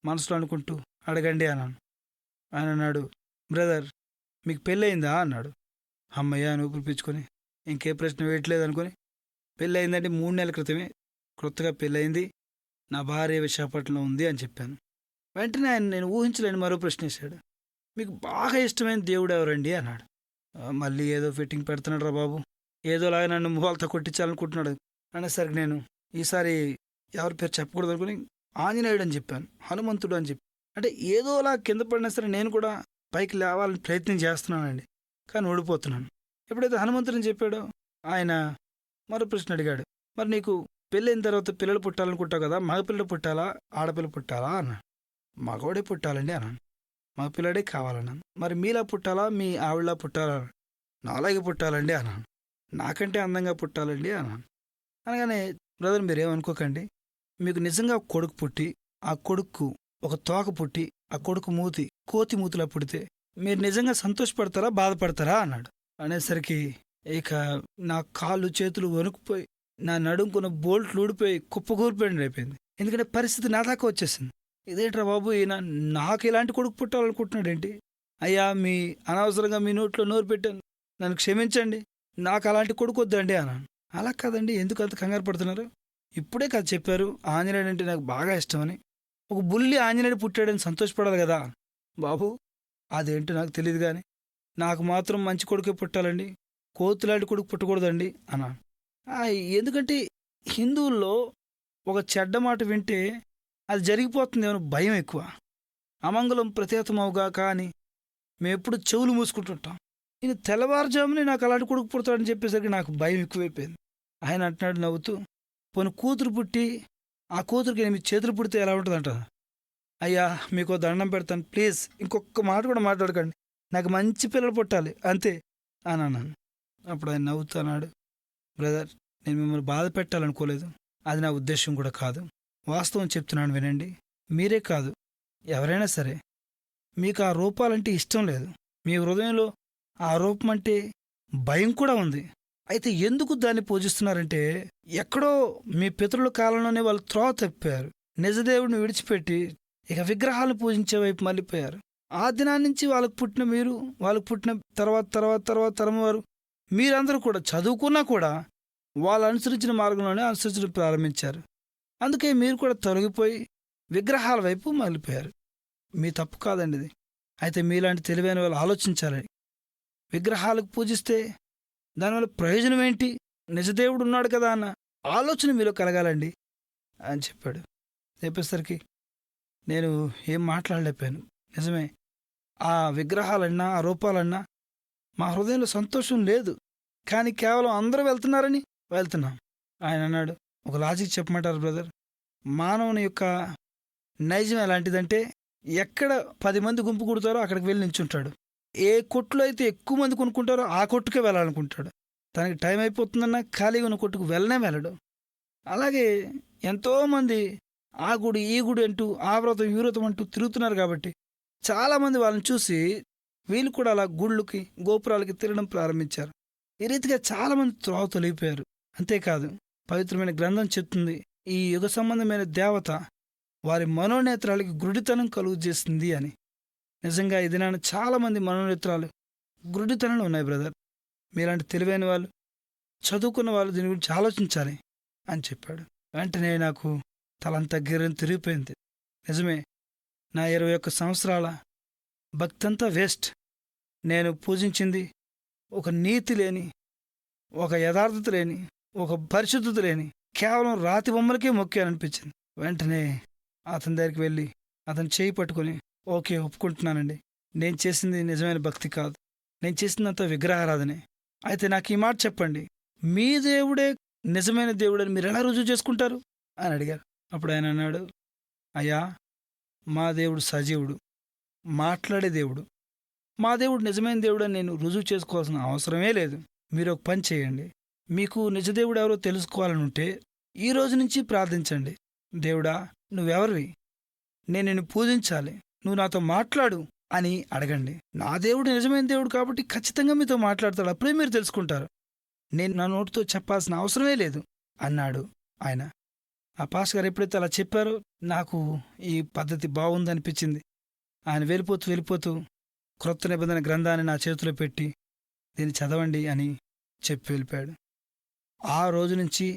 మనసులో అనుకుంటూ, అడగండి అన్నాను. ఆయన అన్నాడు, బ్రదర్, మీకు పెళ్ళయిందా అన్నాడు. అమ్మయ్య అని ఊపిరి పీల్చుకొని ఇంకే ప్రశ్న వేయట్లేదు అనుకుని, పెళ్ళయిందంటే 3 నెలల క్రితమే క్రొత్తగా పెళ్ళయింది, నా భార్య విశాఖపట్నంలో ఉంది అని చెప్పాను. వెంటనే ఆయన నేను ఊహించలేని మరో ప్రశ్న వేశాడు, మీకు బాగా ఇష్టమైన దేవుడు ఎవరండి అన్నాడు. మళ్ళీ ఏదో ఫిట్టింగ్ పెడుతున్నాడు రా బాబు, ఏదోలాగా నన్ను వాళ్ళతో కొట్టించాలనుకుంటున్నాడు అనేసరికి నేను ఈసారి ఎవరి పేరు చెప్పకూడదు అనుకుని ఆంజనేయుడు అని చెప్పాను, హనుమంతుడు అని చెప్పి. అంటే ఏదోలా కింద పడినా సరే నేను కూడా పైకి లేవాలని ప్రయత్నం చేస్తున్నానండి, కానీ ఓడిపోతున్నాను. ఎప్పుడైతే హనుమంతుడని చెప్పాడో ఆయన మరో ప్రశ్న అడిగాడు, మరి నీకు పెళ్ళైన తర్వాత పిల్లలు పుట్టాలనుకుంటావు కదా, మగపిల్లలు పుట్టాలా ఆడపిల్ల పుట్టాలా అన్నాడు. మగవాడే పుట్టాలండి అన్నాను. మగపిల్లడే కావాలన్నాను. మరి మీలా పుట్టాలా మీ ఆవిడలా పుట్టాలా? నాలాగే పుట్టాలండి అన్నాను. నాకంటే అందంగా పుట్టాలండి అన్నాను. అనగానే, బ్రదర్ మీరేమనుకోకండి, మీకు నిజంగా కొడుకు పుట్టి ఆ కొడుకు ఒక తోక పుట్టి ఆ కొడుకు మూతి కోతి మూతిలా పుడితే మీరు నిజంగా సంతోషపడతారా బాధపడతారా అన్నాడు. అనేసరికి ఇక నా కాళ్ళు చేతులు వణుకుపోయి నా నడుముకున్న బోల్ట్లు ఊడిపోయి కుప్పకూరిపోయింది అయిపోయింది. ఎందుకంటే పరిస్థితి నా దాకా వచ్చేసింది. ఇదేంట్రా బాబు, ఈయన నాకు ఇలాంటి కొడుకు పుట్టాలనుకుంటున్నాడు ఏంటి? అయ్యా, మీ అనవసరంగా మీ నోట్లో నోరు పెట్టాను, నన్ను క్షమించండి, నాకు అలాంటి కొడుకు వద్దండి అన్నాను. అలా కాదండి, ఎందుకు అంత కంగారు పడుతున్నారు? ఇప్పుడే కదా చెప్పారు ఆంజనేయుడు అంటే నాకు బాగా ఇష్టమని. ఒక బుల్లి ఆంజనేయుడు పుట్టాడని సంతోషపడాలి కదా బాబు. అదేంటో నాకు తెలియదు కానీ నాకు మాత్రం మంచి కొడుకే పుట్టాలండి, కోతులాంటి కొడుకు పుట్టకూడదండి అన్నాను. ఎందుకంటే హిందువుల్లో ఒక చెడ్డ మాట వింటే అది జరిగిపోతుంది ఏమైనా భయం ఎక్కువ. అమంగళం ప్రతీతమవుగా కానీ మేమెప్పుడు చెవులు మూసుకుంటుంటాం. ఈయన తెల్లవారుజామునే నాకు అలాంటి కొడుకు పుడతాడని చెప్పేసరికి నాకు భయం ఎక్కువైపోయింది. ఆయన అంటున్నాడు నవ్వుతూ, పోనీ కూతురు పుట్టి ఆ కూతురికి 8 చేతులు పుడితే ఎలా ఉంటుందంట? అయ్యా మీకు దండం పెడతాను, ప్లీజ్ ఇంకొక మాట కూడా మాట్లాడకండి, నాకు మంచి పిల్లలు పుట్టాలి అంతే అని అన్నాను. అప్పుడు ఆయన నవ్వుతున్నాడు, బ్రదర్, నేను మిమ్మల్ని బాధ పెట్టాలనుకోలేదు, అది నా ఉద్దేశం కూడా కాదు. వాస్తవం చెప్తున్నాను వినండి. మీరే కాదు, ఎవరైనా సరే మీకు ఆ రూపాలంటే ఇష్టం లేదు. మీ హృదయంలో ఆ రూపం అంటే భయం కూడా ఉంది. అయితే ఎందుకు దాన్ని పూజిస్తున్నారంటే, ఎక్కడో మీ పితరుల కాలంలోనే వాళ్ళు త్రోవ తప్పారు. నిజదేవుడిని విడిచిపెట్టి ఇక విగ్రహాలను పూజించే వైపు మళ్ళీపోయారు. ఆ దినాన్ని నుంచి వాళ్ళకు పుట్టిన మీరు, వాళ్ళకు పుట్టిన తర్వాత తర్వాత తర్వాత తరం వారు, మీరందరూ కూడా చదువుకున్నా కూడా వాళ్ళు అనుసరించిన మార్గంలోనే అనుసరించడం ప్రారంభించారు. అందుకే మీరు కూడా తొలగిపోయి విగ్రహాల వైపు మళ్ళీపోయారు. మీ తప్పు కాదండి ఇది. అయితే మీలాంటి తెలివైన వాళ్ళు ఆలోచించాలి. విగ్రహాలకు పూజిస్తే దానివల్ల ప్రయోజనం ఏంటి? నిజదేవుడు ఉన్నాడు కదా అన్న ఆలోచన మీలో కలగాలండి అని చెప్పాడు. చెప్పేసరికి నేను ఏం మాట్లాడలేకపోయాను. నిజమే, ఆ విగ్రహాలన్నా ఆ రూపాలన్నా మా హృదయంలో సంతోషం లేదు, కానీ కేవలం అందరూ వెళ్తున్నారని వెళ్తున్నాం. ఆయన అన్నాడు, ఒక లాజిక్ చెప్పమంటారు బ్రదర్, మానవుని యొక్క నైజం ఎలాంటిదంటే, ఎక్కడ 10 మంది గుంపు కుడతారో అక్కడికి వెళ్ళి నించుంటాడు. ఏ కొట్టులో అయితే ఎక్కువ మంది కొనుక్కుంటారో ఆ కొట్టుకే వెళ్ళాలనుకుంటాడు. తనకి టైం అయిపోతుందన్నా ఖాళీగా ఉన్న కొట్టుకు వెళ్ళడు. అలాగే ఎంతోమంది ఆ గుడి ఈ గుడి అంటూ, ఆ వ్రతం ఈ వ్రతం అంటూ తిరుగుతున్నారు. కాబట్టి చాలామంది వాళ్ళని చూసి వీళ్ళు కూడా అలా గుళ్ళకి గోపురాలకి తిరగడం ప్రారంభించారు. ఈ రీతిగా చాలామంది త్రోవ తొలగిపోయారు. అంతేకాదు, పవిత్రమైన గ్రంథం చెప్తుంది, ఈ యుగ సంబంధమైన దేవత వారి మనోనేత్రాలకి గుడితనం కలుగు చేసింది అని. నిజంగా ఈ దినాన చాలామంది మనోనేత్రాలు గుడితనంలో ఉన్నాయి బ్రదర్. మీలాంటి తెలివైన వాళ్ళు, చదువుకున్న వాళ్ళు దీని గురించి ఆలోచించాలి అని చెప్పాడు. వెంటనే నాకు తలంతా గిర్రని తిరిగిపోయింది. నిజమే, నా 21 సంవత్సరాల భక్తంతా వేస్ట్. నేను పూజించింది ఒక నీతి లేని, ఒక యథార్థత లేని, ఒక పరిశుద్ధత లేని కేవలం రాతి బొమ్మలకే మొక్కాననిపించింది. వెంటనే అతని దగ్గరికి వెళ్ళి అతను చేయి పట్టుకొని, ఓకే ఒప్పుకుంటున్నానండి, నేను చేసింది నిజమైన భక్తి కాదు, నేను చేసిందంతా విగ్రహారాధనే. అయితే నాకు ఈ మాట చెప్పండి, మీ దేవుడే నిజమైన దేవుడని మీరు ఎలా రుజువు చేసుకుంటారు అని అడిగారు. అప్పుడు ఆయన అన్నాడు, అయ్యా, మా దేవుడు సజీవుడు, మాట్లాడే దేవుడు. మా దేవుడు నిజమైన దేవుడు అని నేను రుజువు చేసుకోవాల్సిన అవసరమే లేదు. మీరు ఒక పని చేయండి, మీకు నిజదేవుడు ఎవరో తెలుసుకోవాలనుంటే ఈ రోజు నుంచి ప్రార్థించండి. దేవుడా, నువ్వెవరివి, నేను నిన్ను పూజించాలి, నువ్వు నాతో మాట్లాడు అని అడగండి. నా దేవుడు నిజమైన దేవుడు కాబట్టి ఖచ్చితంగా మీతో మాట్లాడతాడు, అప్పుడే మీరు తెలుసుకుంటారు. నేను నా నోటితో చెప్పాల్సిన అవసరమే లేదు అన్నాడు ఆయన. ఆ పాస్టర్ గారు ఎప్పుడైతే అలా చెప్పారో నాకు ఈ పద్ధతి బాగుందనిపించింది. ఆయన వెళ్ళిపోతూ క్రొత్త నిబంధన గ్రంథాన్ని నా చేతిలో పెట్టి, దీన్ని చదవండి అని చెప్పి వెళ్ళిపోయాడు. ఆ రోజు నుంచి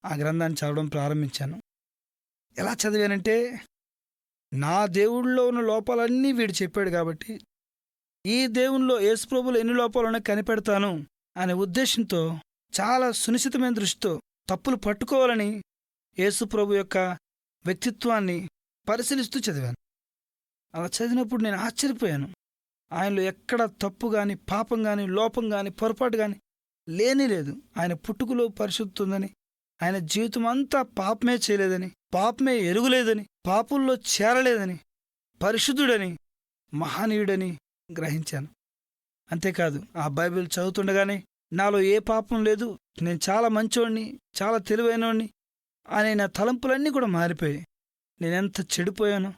ఆ గ్రంథాన్ని చదవడం ప్రారంభించాను. ఎలా చదివానంటే, నా దేవుళ్ళలో ఉన్న లోపాలన్నీ వీడు చెప్పాడు కాబట్టి ఈ దేవునిలో యేసుప్రభులో ఎన్ని లోపాలున్నా కనిపెడతాను అనే ఉద్దేశంతో, చాలా సునిశ్చితమైన దృష్టితో తప్పులు పట్టుకోవాలని యేసుప్రభు యొక్క వ్యక్తిత్వాన్ని పరిశీలిస్తూ చదివాను. అలా చదివినప్పుడు నేను ఆశ్చర్యపోయాను. ఆయనలో ఎక్కడ తప్పు గాని, పాపం గాని, లోపం గాని, పొరపాటు గాని లేనే లేదు. ఆయన పుట్టుకలో పరిశుద్ధి ఉందని, ఆయన జీవితం అంతా పాపమే చేయలేదని, పాపమే ఎరుగులేదని, పాపుల్లో చేరలేదని, పరిశుద్ధుడని, మహనీయుడని గ్రహించాను. అంతేకాదు, ఆ బైబిల్ చదువుతుండగానే నాలో ఏ పాపం లేదు, నేను చాలా మంచోడిని, చాలా తెలివైనోడిని అనే నా తలంపులన్నీ కూడా మారిపోయాయి. నేనెంత చెడిపోయాను,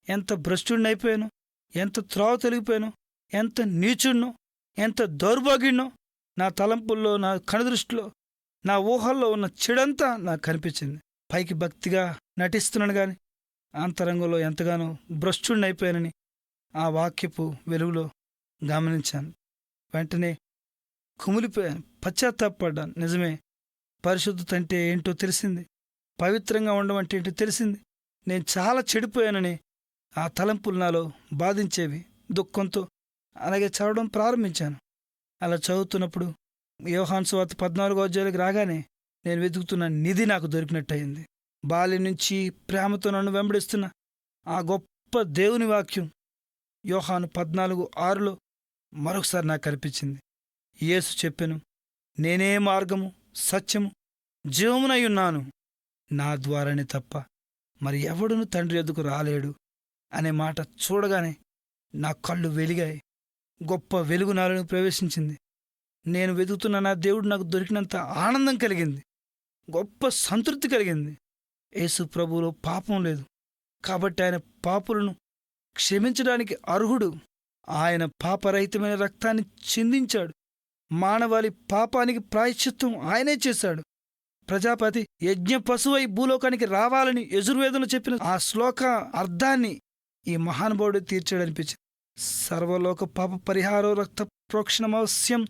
ఎంత భ్రష్టుడిని అయిపోయాను, ఎంత త్రోవ తొలగిపోయాను, ఎంత నీచుడినో, ఎంత దౌర్భాగ్యుడినో, నా తలంపుల్లో, నా కనుదృష్టిలో, నా ఊహల్లో ఉన్న చెడంతా నాకు కనిపించింది. పైకి భక్తిగా నటిస్తున్నాను గాని అంతరంగంలో ఎంతగానో భ్రష్టుడిని అయిపోయానని ఆ వాక్యపు వెలుగులో గమనించాను. వెంటనే కుమిలిపోయాను, పశ్చాత్తాపడ్డాను. నిజమే, పరిశుద్ధత అంటే ఏంటో తెలిసింది, పవిత్రంగా ఉండడం అంటే ఏంటో తెలిసింది. నేను చాలా చెడిపోయానని ఆ తలంపులు నాలో బాధించేవి. దుఃఖంతో అలాగే చదవడం ప్రారంభించాను. అలా చదువుతున్నప్పుడు యోహాను సువార్త 14వ అధ్యాయానికి రాగానే నేను వెతుకుతున్న నిధి నాకు దొరికినట్టయింది. బాల్యం నుంచి ప్రేమతో నన్ను వెంబడిస్తున్న ఆ గొప్ప దేవుని వాక్యం యోహాను 14:6లో మరొకసారి నాకు కనిపించింది. యేసు చెప్పెను, నేనే మార్గము, సత్యము, జీవమునై ఉన్నాను, నా ద్వారానే తప్ప మరి ఎవడును తండ్రి ఎద్దుకు రాలేడు అనే మాట చూడగానే నా కళ్ళు వెలిగాయి. గొప్ప వెలుగు నాలోని ప్రవేశించింది. నేను వెతుకుతున్న నా దేవుడు నాకు దొరికినంత ఆనందం కలిగింది. గొప్ప సంతృప్తి కలిగింది. యేసు ప్రభువులో పాపం లేదు కాబట్టి ఆయన పాపులను క్షమించడానికి అర్హుడు. ఆయన పాపరహితమైన రక్తాన్ని చిందించాడు. మానవాళి పాపానికి ప్రాయశ్చిత్తం ఆయనే చేశాడు. ప్రజాపతి యజ్ఞ పశువై భూలోకానికి రావాలని యజుర్వేదంలో చెప్పిన ఆ శ్లోక అర్థాన్ని ఈ మహానుభావుడు తీర్చాడనిపించింది. సర్వలోక పాప పరిహారో రక్త ప్రోక్షణమవశ్యం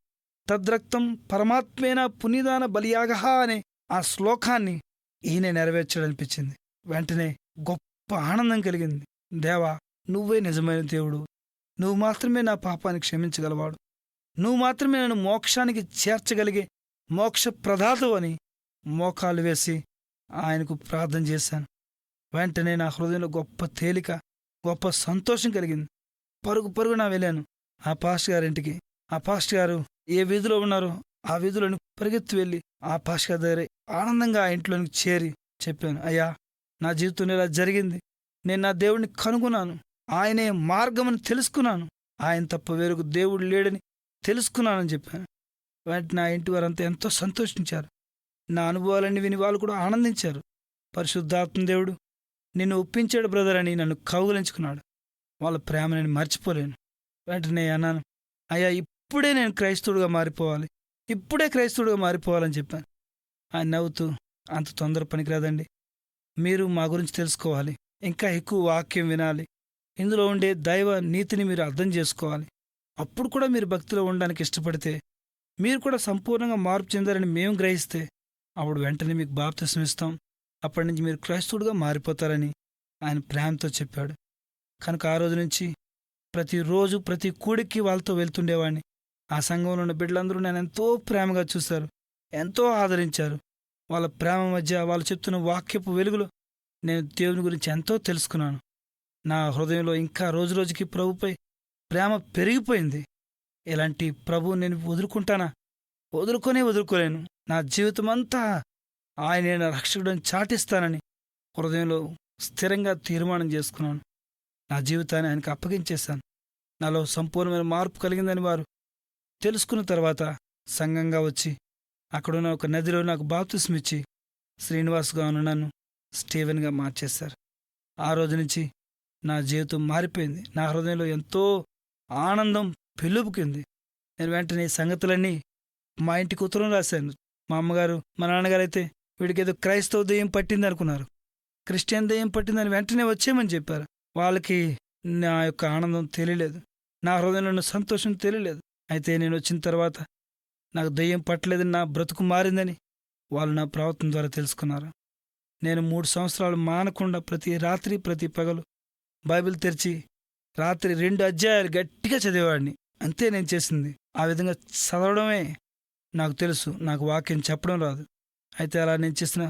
తద్రక్తం పరమాత్మేన పునీదాన బలియాగ అనే ఆ శ్లోకాన్ని ఈయన నెరవేర్చాడనిపించింది. వెంటనే గొప్ప ఆనందం కలిగింది. దేవా, నువ్వే నిజమైన దేవుడు. నువ్వు మాత్రమే నా పాపాన్ని క్షమించగలవాడు. నువ్వు మాత్రమే నన్ను మోక్షానికి చేర్చగలిగే మోక్ష ప్రదాతవు అని మోకాలు వేసి ఆయనకు ప్రార్థన చేశాను. వెంటనే నా హృదయంలో గొప్ప తేలిక, గొప్ప సంతోషం కలిగింది. పరుగు పరుగున వెళ్ళాను ఆ పాస్టర్ గారింటికి. ఆ పాస్టర్ గారు ఏ వీధిలో ఉన్నారో ఆ వీధిలోని పరిగెత్తి వెళ్ళి ఆ పాస్టర్ గారి దగ్గర ఆనందంగా ఆ ఇంట్లోనికి చేరి చెప్పాను, అయ్యా, నా జీవితంలో ఇలా జరిగింది. నేను నా దేవుడిని కనుగొన్నాను. ఆయనే మార్గమని తెలుసుకున్నాను. ఆయన తప్ప వేరొక దేవుడు లేడని తెలుసుకున్నానని చెప్పాను. వెంటనే నా ఇంటి వారంతా ఎంతో సంతోషించారు. నా అనుభవాలన్నీ విని వాళ్ళు కూడా ఆనందించారు. పరిశుద్ధాత్మ దేవుడు నిన్ను ఒప్పించాడు బ్రదర్ అని నన్ను కౌగిలించుకున్నాడు. వాళ్ళ ప్రేమ నేను మర్చిపోలేను. వెంటనే అన్నాను, అయ్యా, ఇప్పుడే నేను క్రైస్తవుడిగా మారిపోవాలి, ఇప్పుడే క్రైస్తవుడిగా మారిపోవాలని చెప్పాను. ఆయన నవ్వుతూ, అంత తొందర పనికిరాదండి. మీరు మా గురించి తెలుసుకోవాలి, ఇంకా ఎక్కువ వాక్యం వినాలి, ఇందులో ఉండే దైవ నీతిని మీరు అర్థం చేసుకోవాలి. అప్పుడు కూడా మీరు భక్తిలో ఉండడానికి ఇష్టపడితే, మీరు కూడా సంపూర్ణంగా మార్పు చెందారని మేము గ్రహిస్తే, అప్పుడు వెంటనే మీకు బాప్తిసం ఇస్తాం. అప్పటి నుంచి మీరు క్రైస్తవుడిగా మారిపోతారని ఆయన ప్రేమతో చెప్పాడు. కనుక ఆ రోజు నుంచి ప్రతిరోజు ప్రతి కూడికి వాళ్ళతో వెళ్తుండేవాడిని. ఆ సంఘంలో ఉన్న బిడ్డలందరూ నన్ను ఎంతో ప్రేమగా చూశారు, ఎంతో ఆదరించారు. వాళ్ళ ప్రేమ మధ్య వాళ్ళు చెప్తున్న వాక్యపు వెలుగులో నేను దేవుని గురించి ఎంతో తెలుసుకున్నాను. నా హృదయంలో ఇంకా రోజురోజుకి ప్రభుపై ప్రేమ పెరిగిపోయింది. ఇలాంటి ప్రభువు నేను వదులుకుంటానా? వదులుకోలేను. నా జీవితమంతా ఆయన నా రక్షకుడిని చాటిస్తానని హృదయంలో స్థిరంగా తీర్మానం చేసుకున్నాను. నా జీవితాన్ని ఆయనకు అప్పగించేశాను. నాలో సంపూర్ణమైన మార్పు కలిగిందని వారు తెలుసుకున్న తర్వాత సంఘంగా వచ్చి అక్కడున్న ఒక నదిలో నాకు బాప్తిసం ఇచ్చి శ్రీనివాస్గా ఉన్న నన్ను స్టీవెన్గా మార్చేశారు. ఆ రోజు నుంచి నా జీవితం మారిపోయింది. నా హృదయంలో ఎంతో ఆనందం పెళ్ళుపుకింది. నేను వెంటనే ఈ సంగతులన్నీ మా ఇంటికి ఉత్తరం రాశాను. మా అమ్మగారు, మా నాన్నగారు అయితే వీడికి ఏదో క్రైస్తవ దెయ్యం పట్టింది అనుకున్నారు. క్రిస్టియన్ దెయ్యం పట్టిందని వెంటనే వచ్చేయమని చెప్పారు. వాళ్ళకి నా యొక్క ఆనందం తెలియలేదు, నా హృదయంలో ఉన్న సంతోషం తెలియలేదు. అయితే నేను వచ్చిన తర్వాత నాకు దెయ్యం పట్టలేదని, నా బ్రతుకు మారిందని వాళ్ళు నా ప్రవర్తన ద్వారా తెలుసుకున్నారు. నేను 3 సంవత్సరాలు మానకుండా ప్రతి రాత్రి ప్రతి పగలు బైబిల్ తెరిచి రాత్రి 2 అధ్యాయాలు గట్టిగా చదివేవాడిని. అంతే నేను చేసింది. ఆ విధంగా చదవడమే నాకు తెలుసు, నాకు వాక్యం చెప్పడం రాదు. అయితే అలా నేను చేసిన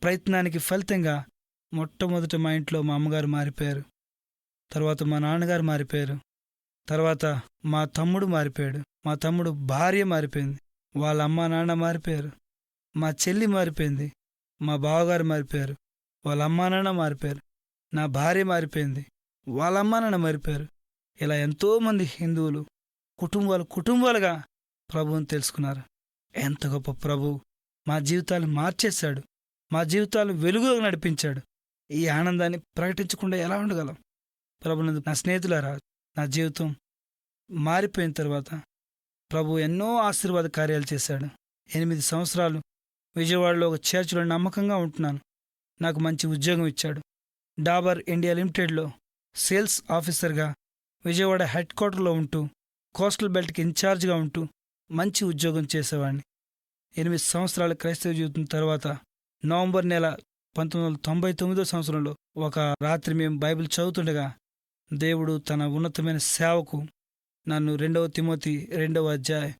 ప్రయత్నానికి ఫలితంగా మొట్టమొదట మా ఇంట్లో మా అమ్మగారు మారిపోయారు, తర్వాత మా నాన్నగారు మారిపోయారు, తర్వాత మా తమ్ముడు మారిపోయాడు, మా తమ్ముడు భార్య మారిపోయింది, వాళ్ళ అమ్మ నాన్న మారిపోయారు, మా చెల్లి మారిపోయింది, మా బావగారు మారిపోయారు, వాళ్ళ అమ్మా నాన్న మారిపోయారు, నా భార్య మారిపోయింది, వాళ్ళ అమ్మా నాన్న మారిపోయారు. ఇలా ఎంతోమంది హిందువులు కుటుంబాలుగా ప్రభువుని తెలుసుకున్నారు. ఎంత గొప్ప ప్రభువు మా జీవితాలు మార్చేశాడు, మా జీవితాలు వెలుగులో నడిపించాడు. ఈ ఆనందాన్ని ప్రకటించకుండా ఎలా ఉండగలం? ప్రభునందు నా స్నేహితులారా, నా జీవితం మారిపోయిన తర్వాత ప్రభు ఎన్నో ఆశీర్వాద కార్యాలు చేశాడు. 8 సంవత్సరాలు విజయవాడలో ఒక చర్చిలో నమ్మకంగా ఉంటున్నాను. నాకు మంచి ఉద్యోగం ఇచ్చాడు. డాబర్ ఇండియా లిమిటెడ్లో సేల్స్ ఆఫీసర్గా విజయవాడ హెడ్ క్వార్టర్లో ఉంటూ కోస్టల్ బెల్ట్కి ఇన్ఛార్జ్గా ఉంటూ మంచి ఉద్యోగం చేసేవాడిని. 8 సంవత్సరాల క్రైస్తవ జీవితం తర్వాత నవంబర్ నెల 1999 సంవత్సరంలో ఒక రాత్రి మేము బైబిల్ చదువుతుండగా దేవుడు తన ఉన్నతమైన సేవకు నన్ను 2 తిమోతి 2వ అధ్యాయం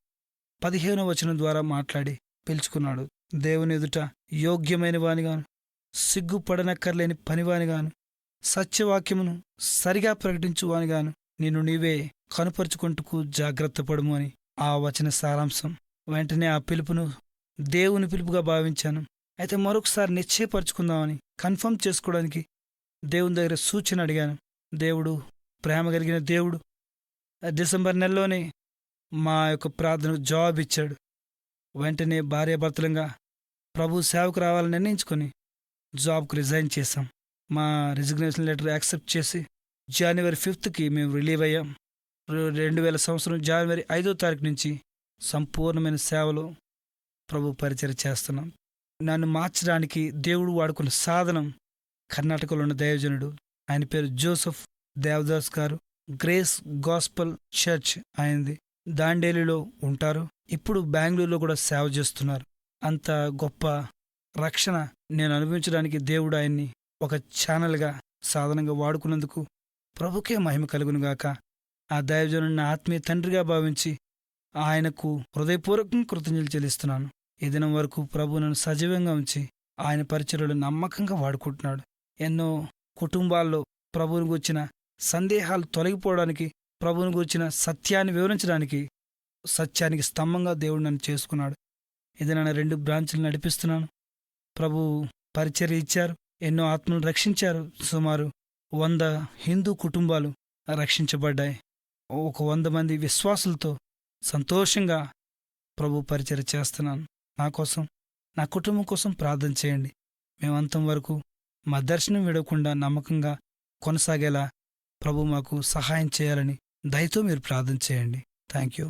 15వ వచనం ద్వారా మాట్లాడి పిలుచుకున్నాడు. దేవుని ఎదుట యోగ్యమైన వానిగాను, సిగ్గుపడనక్కర్లేని పనివానిగాను, సత్యవాక్యమును సరిగా ప్రకటించువానిగాను నిన్ను నీవే కనుపరుచుకుంటూ జాగ్రత్త పడుము అని ఆ వచన సారాంశం. వెంటనే ఆ పిలుపును దేవుని పిలుపుగా భావించాను. అయితే మరొకసారి నిశ్చయపరుచుకుందామని కన్ఫర్మ్ చేసుకోవడానికి దేవుని దగ్గర సూచన అడిగాను. దేవుడు ప్రేమ కలిగిన దేవుడు డిసెంబర్ నెలలోనే మా యొక్క ప్రార్థనకు జవాబు ఇచ్చాడు. వెంటనే భార్యాభర్తలంగా ప్రభు సేవకు రావాలని నిర్ణయించుకొని జాబ్కు రిజైన్ చేశాం. మా రిజిగ్నేషన్ లెటర్ యాక్సెప్ట్ చేసి జనవరి 5కి మేము రిలీవ్ అయ్యాం. 2000 సంవత్సరం జనవరి 5వ తారీఖు నుంచి సంపూర్ణమైన సేవలో ప్రభు పరిచర్య చేస్తున్నాం. నన్ను మార్చడానికి దేవుడు వాడుకున్న సాధనం కర్ణాటకలో ఉన్న దైవజనుడు, ఆయన పేరు జోసెఫ్ దేవదాస్ గారు. గ్రేస్ గాస్పల్ చర్చ్ ఆయనది. దాండేలిలో ఉంటారు. ఇప్పుడు బెంగళూరులో కూడా సేవ చేస్తున్నారు. అంత గొప్ప రక్షణ నేను అనుభవించడానికి దేవుడు ఆయన్ని ఒక ఛానల్గా సాధనంగా వాడుకున్నందుకు ప్రభుకే మహిమ కలుగునుగాక. ఆ దైవజనుడిని ఆత్మీయ తండ్రిగా భావించి ఆయనకు హృదయపూర్వకంగా కృతజ్ఞతలు చెల్లిస్తున్నాను. ఈ దినం వరకు ప్రభు నన్ను సజీవంగా ఉంచి ఆయన పరిచర్యలు నమ్మకంగా వాడుకుంటున్నాడు. ఎన్నో కుటుంబాల్లో ప్రభువుని గూర్చిన సందేహాలు తొలగిపోవడానికి, ప్రభువుని గూర్చిన సత్యాన్ని వివరించడానికి, సత్యానికి స్తంభంగా దేవుడు నన్ను చేసుకున్నాడు. ఇది నన్ను 2 బ్రాంచులు నడిపిస్తున్నాను. ప్రభు పరిచర్య ఇచ్చారు, ఎన్నో ఆత్మలను రక్షించారు. సుమారు 100 హిందూ కుటుంబాలు రక్షించబడ్డాయి. ఒక 100 మంది విశ్వాసులతో సంతోషంగా ప్రభు పరిచర్య చేస్తున్నాను. నా కోసం, నా కుటుంబం కోసం ప్రార్థన చేయండి. మేమంతం వరకు మా దర్శనం విడవకుండా నమ్మకంగా కొనసాగేలా ప్రభు మాకు సహాయం చేయాలని దయతో మీరు ప్రార్థన చేయండి. Thank you.